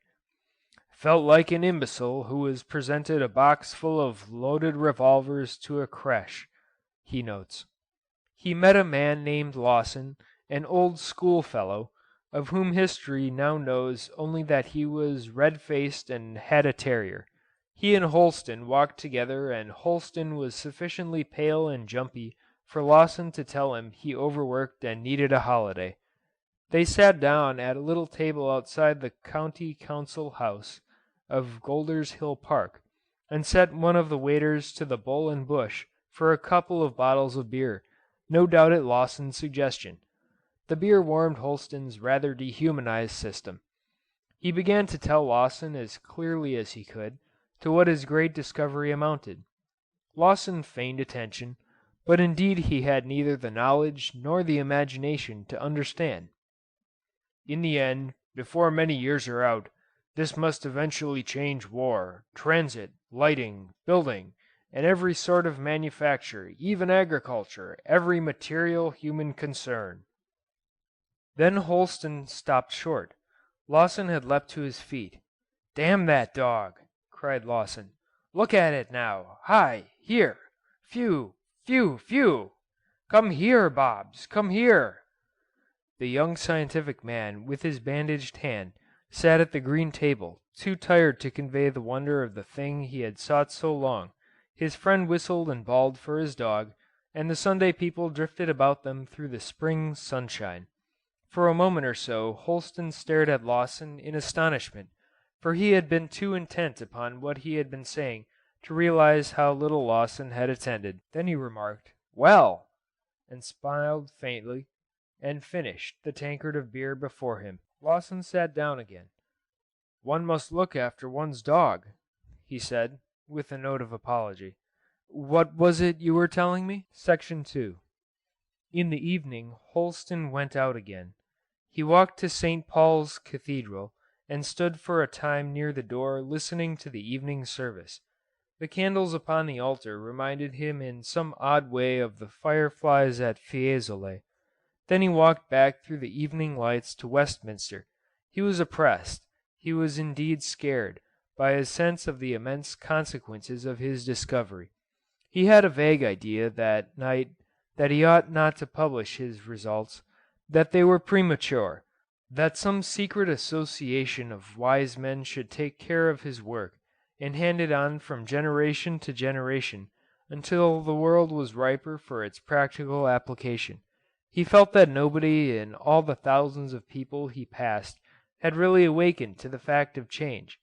Felt like an imbecile who was presented a box full of loaded revolvers to a creche, he notes. He met a man named Lawson, an old schoolfellow, of whom history now knows only that he was red-faced and had a terrier. He and Holston walked together, and Holston was sufficiently pale and jumpy for Lawson to tell him he overworked and needed a holiday. They sat down at a little table outside the county council house of Golders Hill Park, and set one of the waiters to the Bull and Bush for a couple of bottles of beer, no doubt at Lawson's suggestion. The beer warmed Holston's rather dehumanized system. He began to tell Lawson as clearly as he could to what his great discovery amounted. Lawson feigned attention, but indeed he had neither the knowledge nor the imagination to understand. In the end, before many years are out, this must eventually change war, transit, lighting, building, and every sort of manufacture, even agriculture, every material human concern. Then Holston stopped short. Lawson had leapt to his feet. "Damn that dog!" cried Lawson. "Look at it now! Hi! Here! Phew! Phew! Phew! Come here, Bobs! Come here!" The young scientific man, with his bandaged hand, sat at the green table, too tired to convey the wonder of the thing he had sought so long. His friend whistled and bawled for his dog, and the Sunday people drifted about them through the spring sunshine. For a moment or so Holston stared at Lawson in astonishment, for he had been too intent upon what he had been saying to realize how little Lawson had attended. Then he remarked, "Well!" and smiled faintly, and finished the tankard of beer before him. Lawson sat down again. "One must look after one's dog," he said, with a note of apology. "What was it you were telling me?" Section 2. In the evening Holston went out again. He walked to St. Paul's Cathedral, and stood for a time near the door listening to the evening service. The candles upon the altar reminded him in some odd way of the fireflies at Fiesole. Then he walked back through the evening lights to Westminster. He was oppressed, he was indeed scared, by a sense of the immense consequences of his discovery. He had a vague idea that night that he ought not to publish his results, that they were premature, that some secret association of wise men should take care of his work, and hand it on from generation to generation, until the world was riper for its practical application. He felt that nobody in all the thousands of people he passed had really awakened to the fact of change.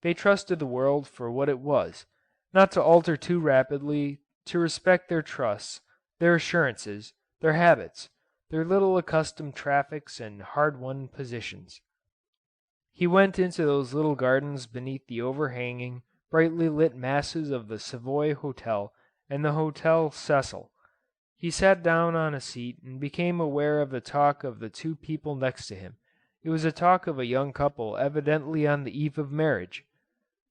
They trusted the world for what it was, not to alter too rapidly, to respect their trusts, their assurances, their habits, their little accustomed traffics and hard-won positions. He went into those little gardens beneath the overhanging, brightly lit masses of the Savoy Hotel and the Hotel Cecil. He sat down on a seat and became aware of the talk of the two people next to him. It was a talk of a young couple evidently on the eve of marriage.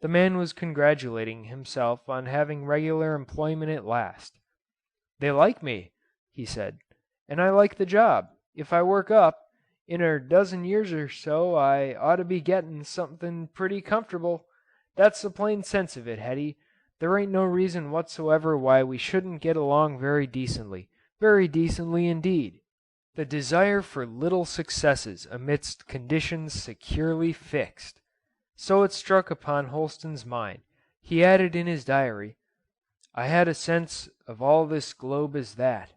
The man was congratulating himself on having regular employment at last. "They like me," he said, "and I like the job. If I work up, in a dozen years or so I ought to be getting something pretty comfortable. That's the plain sense of it, Hetty. There ain't no reason whatsoever why we shouldn't get along very decently indeed." The desire for little successes amidst conditions securely fixed. So it struck upon Holston's mind. He added in his diary, "I had a sense of all this globe as that."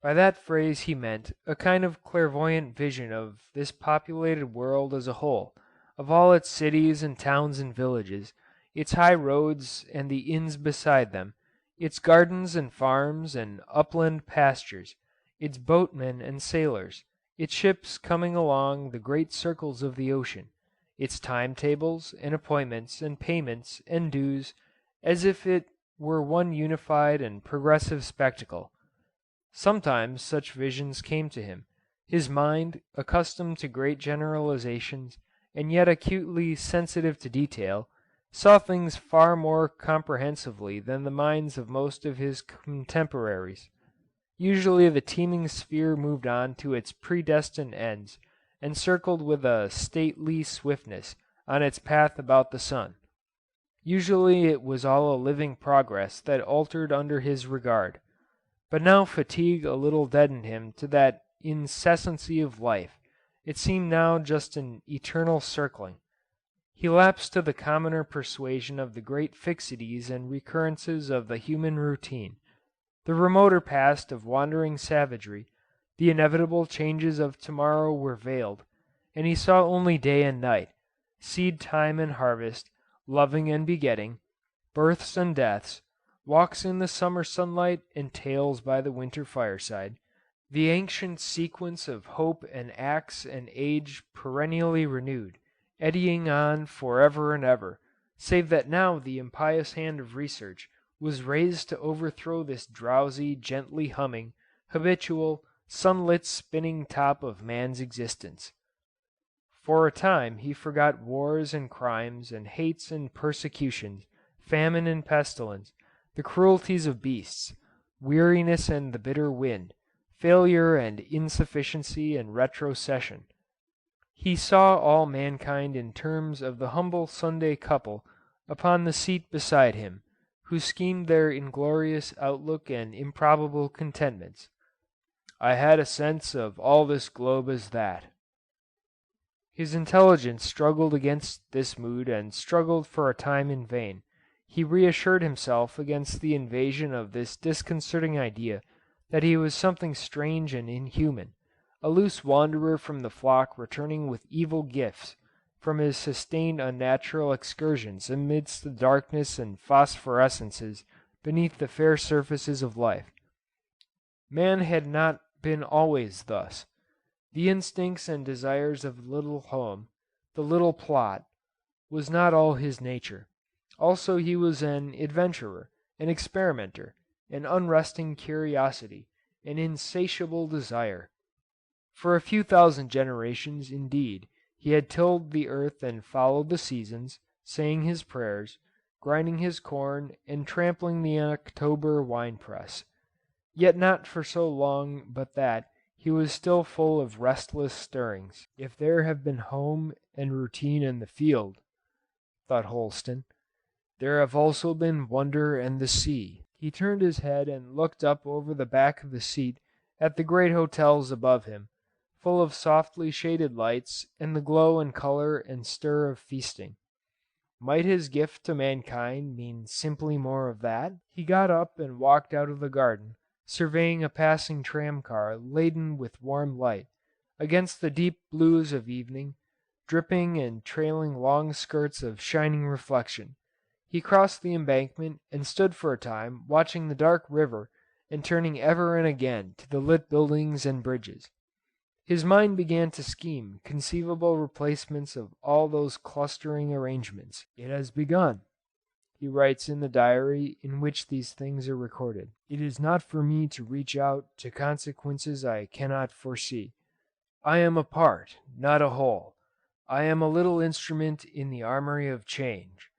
By that phrase he meant a kind of clairvoyant vision of this populated world as a whole, of all its cities and towns and villages, its high roads and the inns beside them, its gardens and farms and upland pastures, its boatmen and sailors, its ships coming along the great circles of the ocean, its timetables and appointments and payments and dues, as if it were one unified and progressive spectacle. Sometimes such visions came to him. His mind, accustomed to great generalizations, and yet acutely sensitive to detail, saw things far more comprehensively than the minds of most of his contemporaries. Usually the teeming sphere moved on to its predestined ends, and circled with a stately swiftness on its path about the sun. Usually it was all a living progress that altered under his regard. But now fatigue a little deadened him to that incessancy of life. It seemed now just an eternal circling. He lapsed to the commoner persuasion of the great fixities and recurrences of the human routine, the remoter past of wandering savagery. The inevitable changes of tomorrow were veiled, and he saw only day and night, seed time and harvest, loving and begetting, births and deaths, walks in the summer sunlight and tales by the winter fireside, the ancient sequence of hope and acts and age perennially renewed, eddying on for ever and ever, save that now the impious hand of research was raised to overthrow this drowsy, gently humming, habitual, sunlit spinning top of man's existence. For a time he forgot wars and crimes and hates and persecutions, famine and pestilence, the cruelties of beasts, weariness and the bitter wind, failure and insufficiency and retrocession. He saw all mankind in terms of the humble Sunday couple upon the seat beside him, who schemed their inglorious outlook and improbable contentments. "I had a sense of all this globe as that." His intelligence struggled against this mood and struggled for a time in vain. He reassured himself against the invasion of this disconcerting idea that he was something strange and inhuman, a loose wanderer from the flock returning with evil gifts from his sustained unnatural excursions amidst the darkness and phosphorescences beneath the fair surfaces of life. Man had not been always thus. The instincts and desires of the little home, the little plot, was not all his nature. Also he was an adventurer, an experimenter, an unresting curiosity, an insatiable desire. For a few thousand generations, indeed, he had tilled the earth and followed the seasons, saying his prayers, grinding his corn, and trampling the October winepress. Yet not for so long but that he was still full of restless stirrings. If there have been home and routine in the field, thought Holston, there have also been wonder and the sea. He turned his head and looked up over the back of the seat at the great hotels above him, full of softly shaded lights and the glow and color and stir of feasting. Might his gift to mankind mean simply more of that? He got up and walked out of the garden, surveying a passing tram-car laden with warm light, against the deep blues of evening, dripping and trailing long skirts of shining reflection. He crossed the embankment and stood for a time watching the dark river and turning ever and again to the lit buildings and bridges. His mind began to scheme conceivable replacements of all those clustering arrangements. "It has begun," he writes in the diary in which these things are recorded. "It is not for me to reach out to consequences I cannot foresee. I am a part, not a whole. I am a little instrument in the armory of change.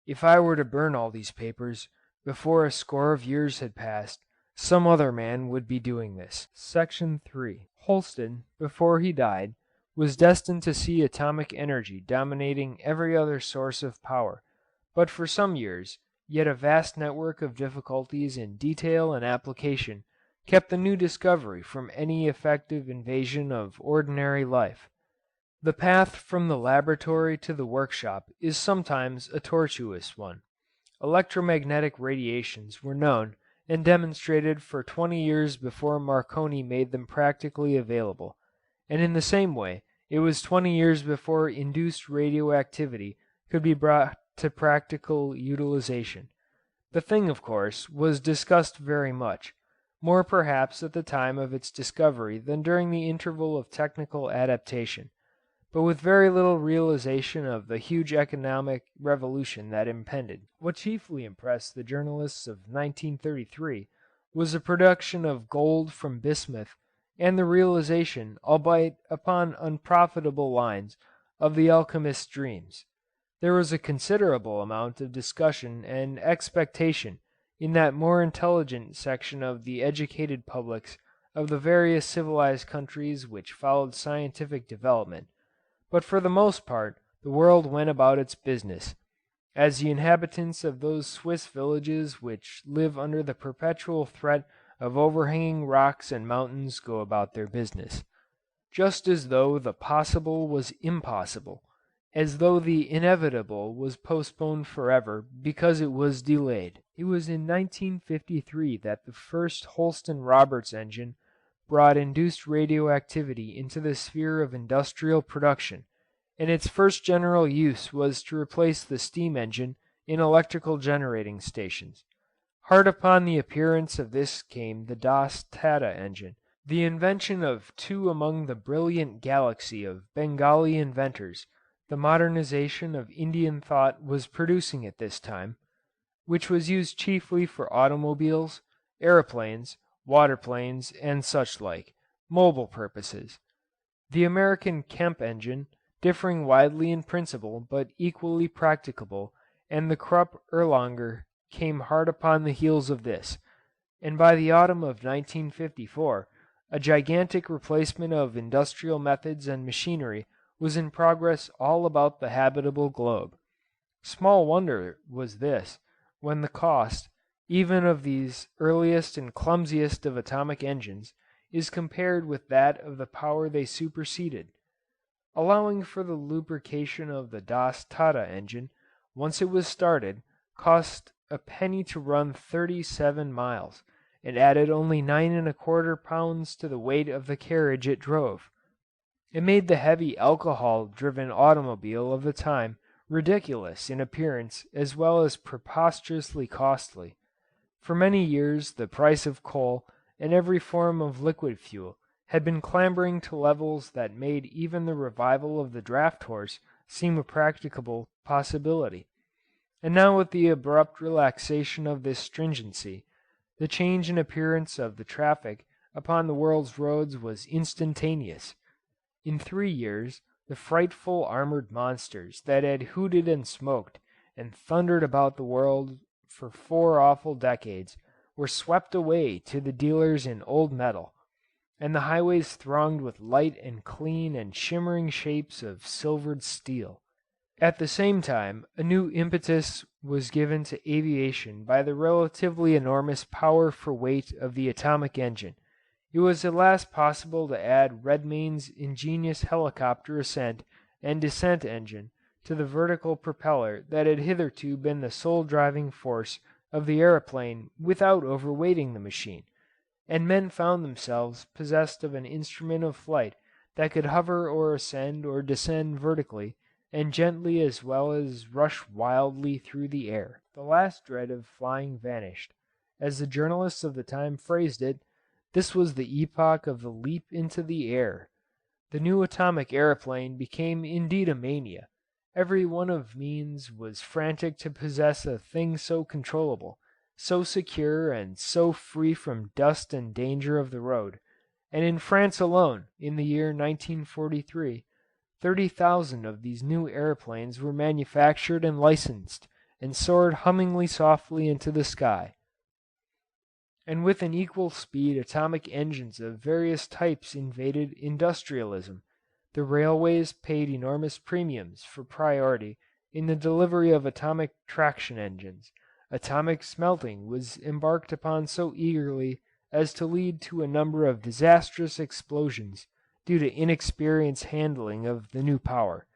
If I were to burn all these papers, before a score of years had passed, some other man would be doing this." Section 3. Holston, before he died, was destined to see atomic energy dominating every other source of power, but for some years, yet a vast network of difficulties in detail and application kept the new discovery from any effective invasion of ordinary life. The path from the laboratory to the workshop is sometimes a tortuous one. Electromagnetic radiations were known and demonstrated for 20 years before Marconi made them practically available, and in the same way it was 20 years before induced radioactivity could be brought to practical utilization. The thing, of course, was discussed very much, more perhaps at the time of its discovery than during the interval of technical adaptation, but with very little realization of the huge economic revolution that impended. What chiefly impressed the journalists of 1933 was the production of gold from bismuth and the realization, albeit upon unprofitable lines, of the alchemist's dreams. There was a considerable amount of discussion and expectation in that more intelligent section of the educated publics of the various civilized countries which followed scientific development, but for the most part the world went about its business, as the inhabitants of those Swiss villages which live under the perpetual threat of overhanging rocks and mountains go about their business, just as though the possible was impossible, as though the inevitable was postponed forever because it was delayed. It was in 1953 that the first Holston-Roberts engine brought induced radioactivity into the sphere of industrial production, and its first general use was to replace the steam engine in electrical generating stations. Hard upon the appearance of this came the Das Tata engine, the invention of two among the brilliant galaxy of Bengali inventors the modernization of Indian thought was producing at this time, which was used chiefly for automobiles, aeroplanes, waterplanes, and such like, mobile purposes. The American Kemp engine, differing widely in principle but equally practicable, and the Krupp Erlanger came hard upon the heels of this, and by the autumn of 1954 a gigantic replacement of industrial methods and machinery was in progress all about the habitable globe. Small wonder was this, when the cost, even of these earliest and clumsiest of atomic engines, is compared with that of the power they superseded. Allowing for the lubrication of the Das Tata engine, once it was started, cost a penny to run 37 miles, and added only 9¼ pounds to the weight of the carriage it drove. It made the heavy alcohol-driven automobile of the time ridiculous in appearance as well as preposterously costly. For many years the price of coal and every form of liquid fuel had been clambering to levels that made even the revival of the draft horse seem a practicable possibility. And now with the abrupt relaxation of this stringency, the change in appearance of the traffic upon the world's roads was instantaneous. In 3 years, the frightful armored monsters that had hooted and smoked and thundered about the world for 4 awful decades were swept away to the dealers in old metal, and the highways thronged with light and clean and shimmering shapes of silvered steel. At the same time, a new impetus was given to aviation by the relatively enormous power for weight of the atomic engine. It was at last possible to add Redmayne's ingenious helicopter ascent and descent engine to the vertical propeller that had hitherto been the sole driving force of the aeroplane without overweighting the machine, and men found themselves possessed of an instrument of flight that could hover or ascend or descend vertically, and gently as well as rush wildly through the air. The last dread of flying vanished. As the journalists of the time phrased it, this was the epoch of the leap into the air. The new atomic aeroplane became indeed a mania. Every one of means was frantic to possess a thing so controllable, so secure, and so free from dust and danger of the road, and in France alone, in the year 1943, 30,000 of these new aeroplanes were manufactured and licensed, and soared hummingly softly into the sky. And with an equal speed atomic engines of various types invaded industrialism. The railways paid enormous premiums for priority in the delivery of atomic traction engines. Atomic smelting was embarked upon so eagerly as to lead to a number of disastrous explosions due to inexperienced handling of the new power,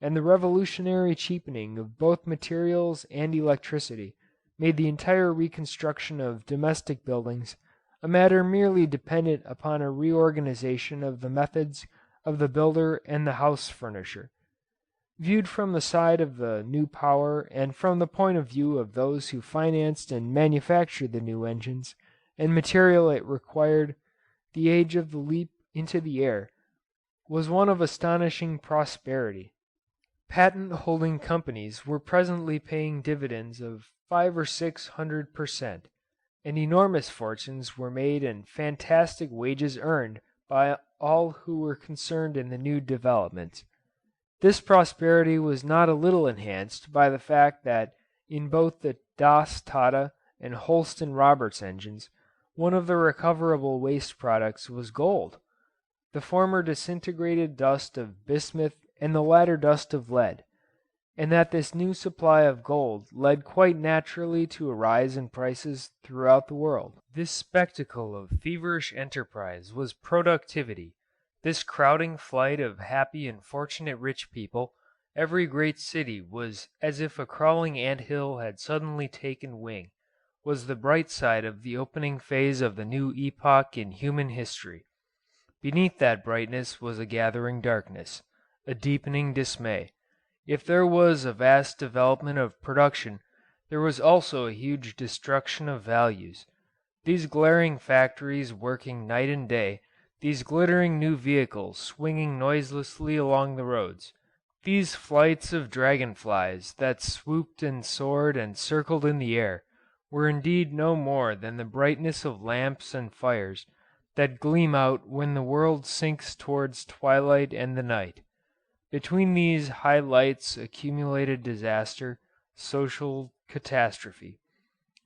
and the revolutionary cheapening of both materials and electricity made the entire reconstruction of domestic buildings a matter merely dependent upon a reorganization of the methods of the builder and the house furnisher. Viewed from the side of the new power and from the point of view of those who financed and manufactured the new engines and material it required, the age of the leap into the air was one of astonishing prosperity. Patent-holding companies were presently paying dividends of 500 or 600%, and enormous fortunes were made and fantastic wages earned by all who were concerned in the new developments. This prosperity was not a little enhanced by the fact that in both the Das Tata and Holston Roberts engines, one of the recoverable waste products was gold, the former disintegrated dust of bismuth and the latter dust of lead, and that this new supply of gold led quite naturally to a rise in prices throughout the world. This spectacle of feverish enterprise was productivity. This crowding flight of happy and fortunate rich people, every great city was as if a crawling ant-hill had suddenly taken wing, was the bright side of the opening phase of the new epoch in human history. Beneath that brightness was a gathering darkness, a deepening dismay. If there was a vast development of production, there was also a huge destruction of values. These glaring factories working night and day, these glittering new vehicles swinging noiselessly along the roads, these flights of dragonflies that swooped and soared and circled in the air, were indeed no more than the brightness of lamps and fires that gleam out when the world sinks towards twilight and the night. Between these high lights accumulated disaster, social catastrophe.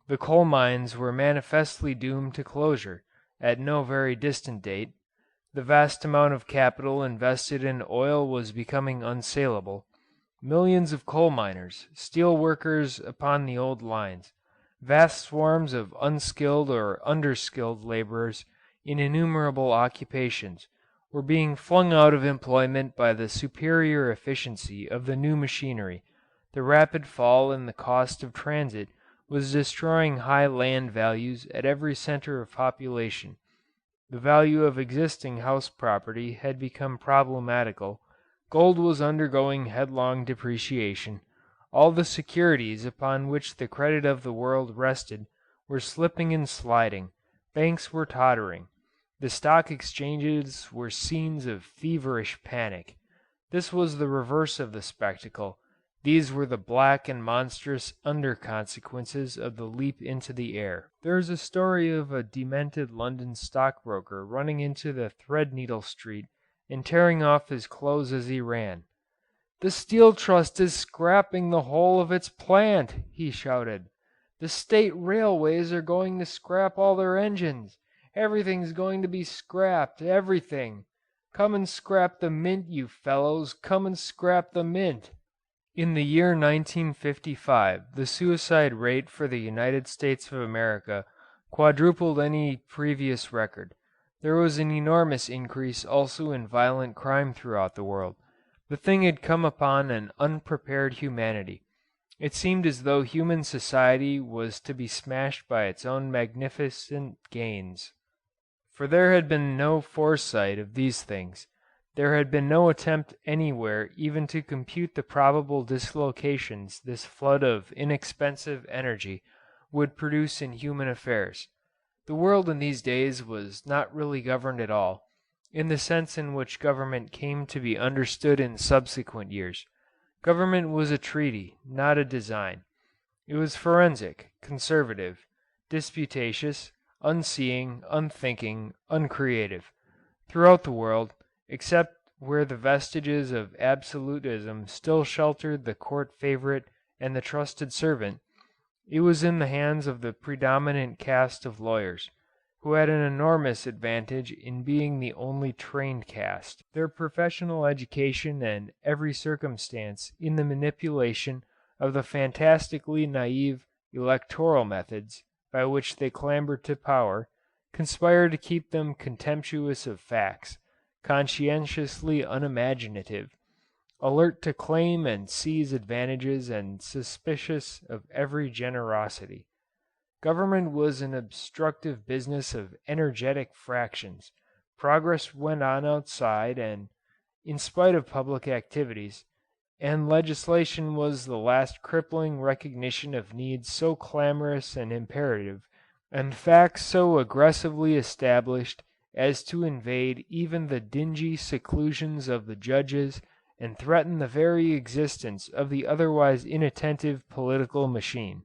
The coal mines were manifestly doomed to closure at no very distant date. The vast amount of capital invested in oil was becoming unsaleable. Millions of coal miners, steel workers upon the old lines, vast swarms of unskilled or underskilled laborers in innumerable occupations, were being flung out of employment by the superior efficiency of the new machinery. The rapid fall in the cost of transit was destroying high land values at every center of population. The value of existing house property had become problematical. Gold was undergoing headlong depreciation. All the securities upon which the credit of the world rested were slipping and sliding. Banks were tottering. The stock exchanges were scenes of feverish panic. This was the reverse of the spectacle. These were the black and monstrous under consequences of the leap into the air. There is a story of a demented London stockbroker running into the Threadneedle Street and tearing off his clothes as he ran. "The Steel Trust is scrapping the whole of its plant," he shouted. "The state railways are going to scrap all their engines. Everything's going to be scrapped, everything. Come and scrap the mint, you fellows, come and scrap the mint." In the year 1955, the suicide rate for the United States of America quadrupled any previous record. There was an enormous increase also in violent crime throughout the world. The thing had come upon an unprepared humanity. It seemed as though human society was to be smashed by its own magnificent gains. For there had been no foresight of these things. There had been no attempt anywhere even to compute the probable dislocations this flood of inexpensive energy would produce in human affairs. The world in these days was not really governed at all, in the sense in which government came to be understood in subsequent years. Government was a treaty, not a design. It was forensic, conservative, disputatious, unseeing, unthinking, uncreative. Throughout the world, except where the vestiges of absolutism still sheltered the court favorite and the trusted servant, it was in the hands of the predominant caste of lawyers, who had an enormous advantage in being the only trained caste. Their professional education and every circumstance in the manipulation of the fantastically naive electoral methods by which they clambered to power conspired to keep them contemptuous of facts, conscientiously unimaginative, alert to claim and seize advantages and suspicious of every generosity. Government was an obstructive business of energetic fractions. Progress went on outside and in spite of public activities, and legislation was the last crippling recognition of needs so clamorous and imperative, and facts so aggressively established as to invade even the dingy seclusions of the judges and threaten the very existence of the otherwise inattentive political machine.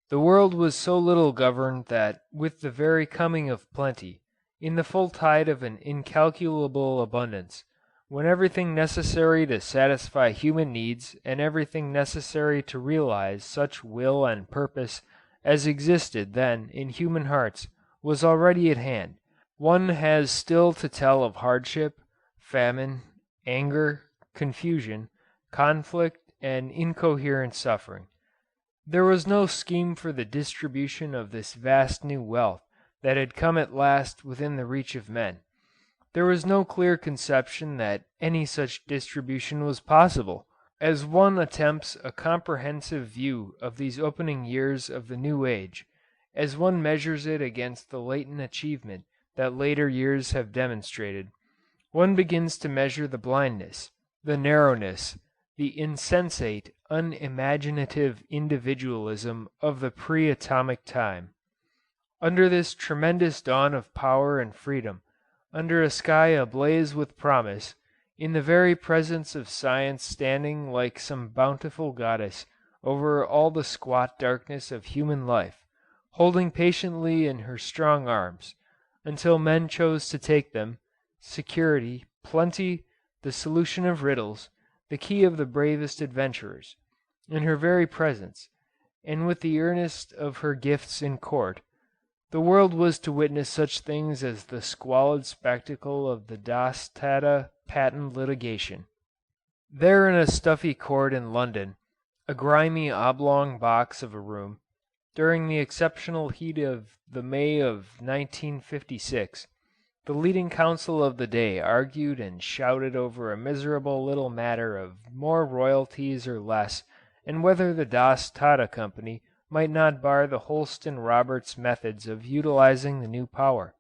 The world was so little governed that with the very coming of plenty, in the full tide of an incalculable abundance, when everything necessary to satisfy human needs and everything necessary to realize such will and purpose as existed then in human hearts was already at hand, one has still to tell of hardship, famine, anger, confusion, conflict, and incoherent suffering. There was no scheme for the distribution of this vast new wealth that had come at last within the reach of men. There was no clear conception that any such distribution was possible. As one attempts a comprehensive view of these opening years of the new age, as one measures it against the latent achievement that later years have demonstrated, one begins to measure the blindness, the narrowness, the insensate, unimaginative individualism of the pre-atomic time. Under this tremendous dawn of power and freedom, under a sky ablaze with promise, in the very presence of science standing like some bountiful goddess over all the squat darkness of human life, holding patiently in her strong arms, until men chose to take them, security, plenty, the solution of riddles, the key of the bravest adventurers, in her very presence, and with the earnest of her gifts in court, the world was to witness such things as the squalid spectacle of the Das Tata patent litigation. There in a stuffy court in London, a grimy oblong box of a room, during the exceptional heat of the May of 1956, the leading counsel of the day argued and shouted over a miserable little matter of more royalties or less, and whether the Das Tata Company might not bar the Holston Roberts methods of utilizing the new power.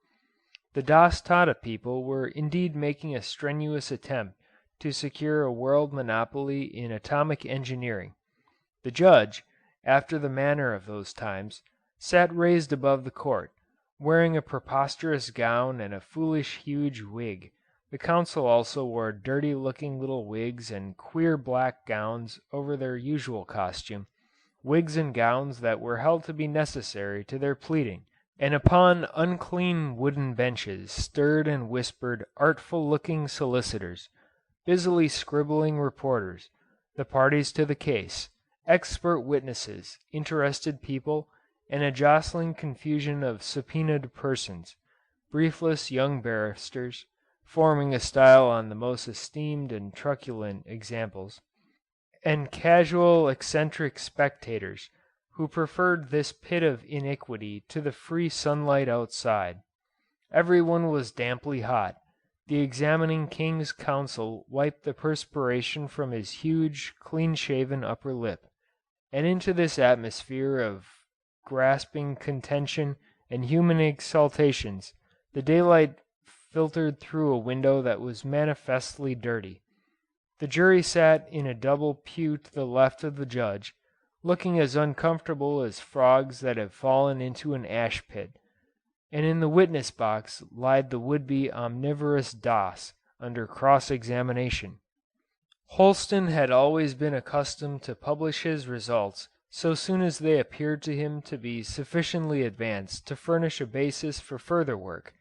The Das Tata people were indeed making a strenuous attempt to secure a world monopoly in atomic engineering. The judge, after the manner of those times, sat raised above the court, wearing a preposterous gown and a foolish huge wig. The counsel also wore dirty-looking little wigs and queer black gowns over their usual costume, wigs and gowns that were held to be necessary to their pleading, and upon unclean wooden benches stirred and whispered artful-looking solicitors, busily scribbling reporters, the parties to the case, expert witnesses, interested people, and a jostling confusion of subpoenaed persons, briefless young barristers, forming a style on the most esteemed and truculent examples, and casual eccentric spectators, who preferred this pit of iniquity to the free sunlight outside. Everyone was damply hot. The examining king's counsel wiped the perspiration from his huge, clean-shaven upper lip, and into this atmosphere of grasping contention and human exaltations the daylight filtered through a window that was manifestly dirty. The jury sat in a double pew to the left of the judge, looking as uncomfortable as frogs that have fallen into an ash pit, and in the witness box lied the would-be omnivorous Das under cross-examination. Holston had always been accustomed to publish his results so soon as they appeared to him to be sufficiently advanced to furnish a basis for further work,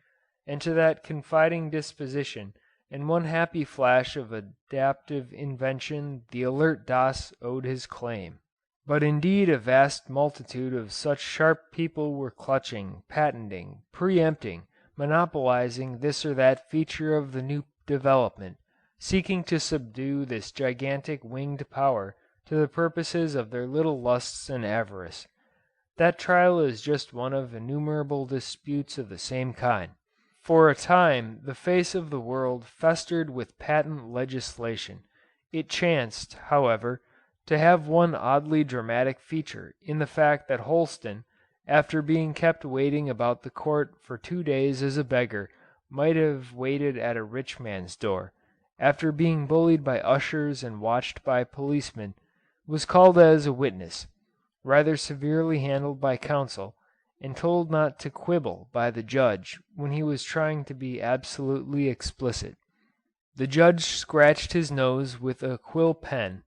and to that confiding disposition and one happy flash of adaptive invention the alert Das owed his claim. But indeed a vast multitude of such sharp people were clutching, patenting, preempting, monopolizing this or that feature of the new development, seeking to subdue this gigantic winged power to the purposes of their little lusts and avarice. That trial is just one of innumerable disputes of the same kind. For a time the face of the world festered with patent legislation. It chanced, however, to have one oddly dramatic feature in the fact that Holston, after being kept waiting about the court for 2 days as a beggar might have waited at a rich man's door, after being bullied by ushers and watched by policemen, was called as a witness, rather severely handled by counsel, and told not to quibble by the judge when he was trying to be absolutely explicit. The judge scratched his nose with a quill pen,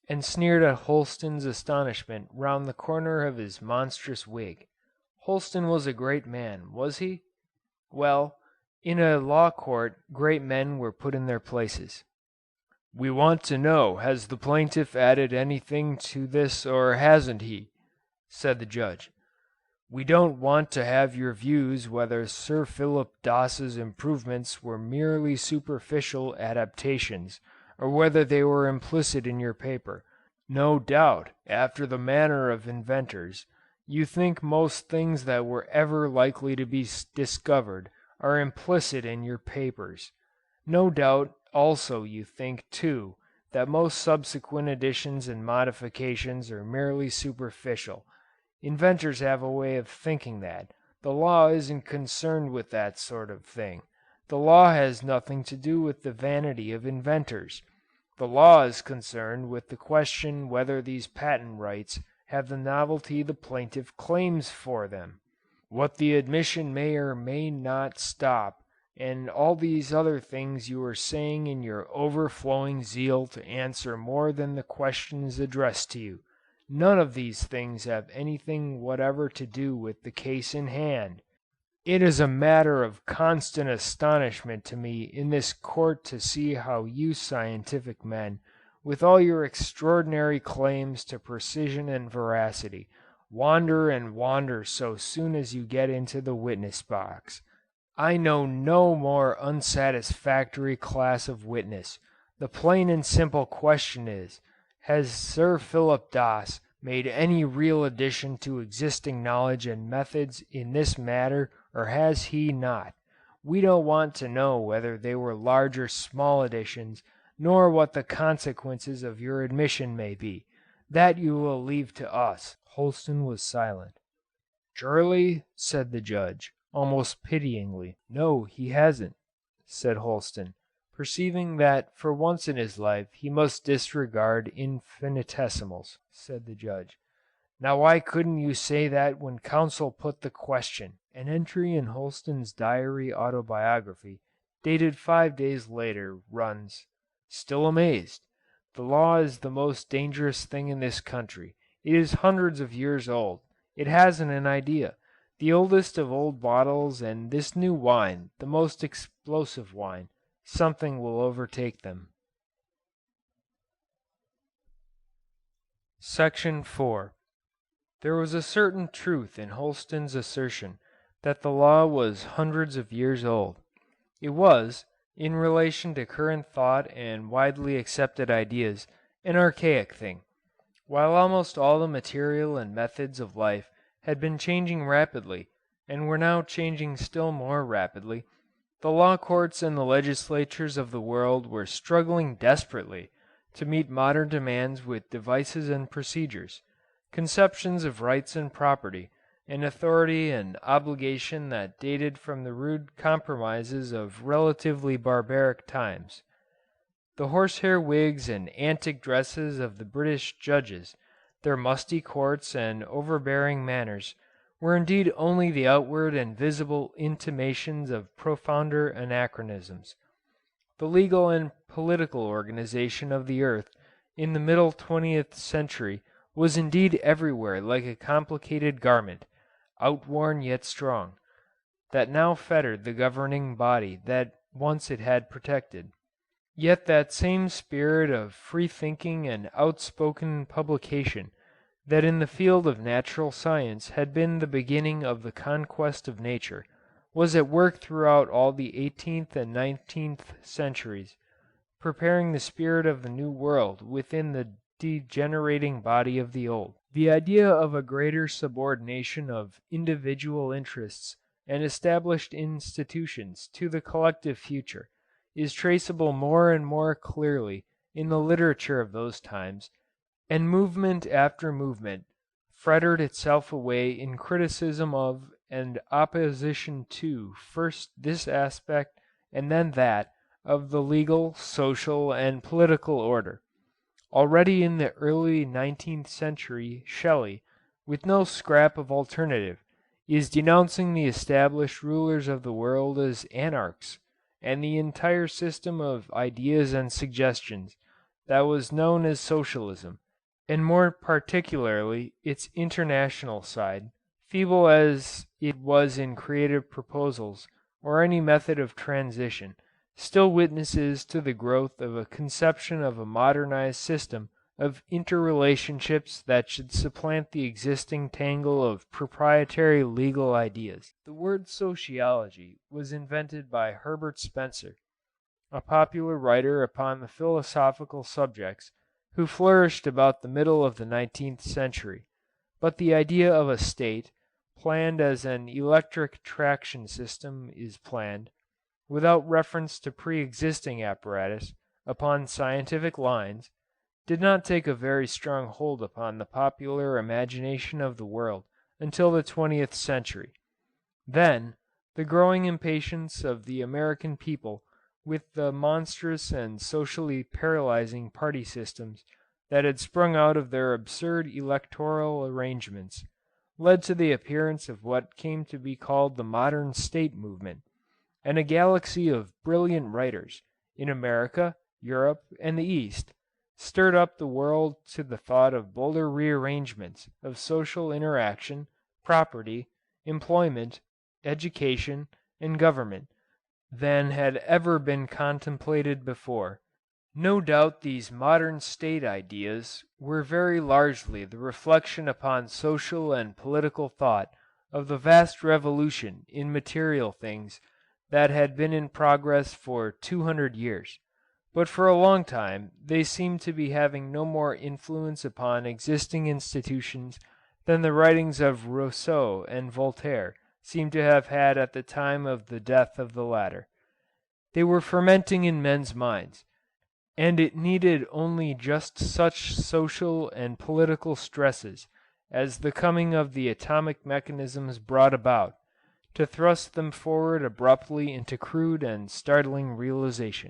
and sneered at Holston's astonishment round the corner of his monstrous wig. Holston was a great man, was he? Well, in a law court great men were put in their places. "We want to know, has the plaintiff added anything to this or hasn't he?" said the judge. "We don't want to have your views whether Sir Philip Doss's improvements were merely superficial adaptations, or whether they were implicit in your paper. No doubt, after the manner of inventors, you think most things that were ever likely to be discovered are implicit in your papers. No doubt also you think, too, that most subsequent additions and modifications are merely superficial. Inventors have a way of thinking that. The law isn't concerned with that sort of thing. The law has nothing to do with the vanity of inventors. The law is concerned with the question whether these patent rights have the novelty the plaintiff claims for them, what the admission may or may not stop, and all these other things you are saying in your overflowing zeal to answer more than the questions addressed to you. None of these things have anything whatever to do with the case in hand. It is a matter of constant astonishment to me in this court to see how you scientific men, with all your extraordinary claims to precision and veracity, wander and wander so soon as you get into the witness box. I know no more unsatisfactory class of witness. The plain and simple question is, has Sir Philip Doss made any real addition to existing knowledge and methods in this matter, or has he not? We don't want to know whether they were large or small additions, nor what the consequences of your admission may be. That you will leave to us." Holston was silent. "Surely," said the judge, almost pityingly. "No, he hasn't," said Holston, perceiving that for once in his life he must disregard infinitesimals. Said the judge, "Now why couldn't you say that when counsel put the question?" An entry in Holston's diary autobiography, dated 5 days later, runs, "Still amazed. The law is the most dangerous thing in this country. It is hundreds of years old. It hasn't an idea. The oldest of old bottles and this new wine, the most explosive wine, something will overtake them." Section 4. There was a certain truth in Holston's assertion that the law was hundreds of years old. It was, in relation to current thought and widely accepted ideas, an archaic thing. While almost all the material and methods of life had been changing rapidly, and were now changing still more rapidly, the law courts and the legislatures of the world were struggling desperately to meet modern demands with devices and procedures, conceptions of rights and property, an authority and obligation that dated from the rude compromises of relatively barbaric times. The horsehair wigs and antic dresses of the British judges, their musty courts and overbearing manners, were indeed only the outward and visible intimations of profounder anachronisms. The legal and political organization of the earth in the middle 20th century was indeed everywhere like a complicated garment, outworn yet strong, that now fettered the governing body that once it had protected. Yet that same spirit of free thinking and outspoken publication that in the field of natural science had been the beginning of the conquest of nature, was at work throughout all the 18th and 19th centuries, preparing the spirit of the new world within the degenerating body of the old. The idea of a greater subordination of individual interests and established institutions to the collective future is traceable more and more clearly in the literature of those times, and movement after movement fretted itself away in criticism of and opposition to first this aspect and then that of the legal, social, and political order. Already in the early 19th century Shelley, with no scrap of alternative, is denouncing the established rulers of the world as anarchs, and the entire system of ideas and suggestions that was known as socialism, and more particularly its international side, feeble as it was in creative proposals or any method of transition, still witnesses to the growth of a conception of a modernized system of interrelationships that should supplant the existing tangle of proprietary legal ideas. The word sociology was invented by Herbert Spencer, a popular writer upon the philosophical subjects who flourished about the middle of the 19th century, but the idea of a state, planned as an electric traction system is planned, without reference to pre-existing apparatus, upon scientific lines, did not take a very strong hold upon the popular imagination of the world until the 20th century. Then, the growing impatience of the American people with the monstrous and socially paralyzing party systems that had sprung out of their absurd electoral arrangements, led to the appearance of what came to be called the modern state movement, and a galaxy of brilliant writers, in America, Europe, and the East, stirred up the world to the thought of bolder rearrangements of social interaction, property, employment, education, and government than had ever been contemplated before. No doubt these modern state ideas were very largely the reflection upon social and political thought of the vast revolution in material things that had been in progress for 200 years, but for a long time they seemed to be having no more influence upon existing institutions than the writings of Rousseau and Voltaire seem to have had at the time of the death of the latter. They were fermenting in men's minds, and it needed only just such social and political stresses as the coming of the atomic mechanisms brought about, to thrust them forward abruptly into crude and startling realization.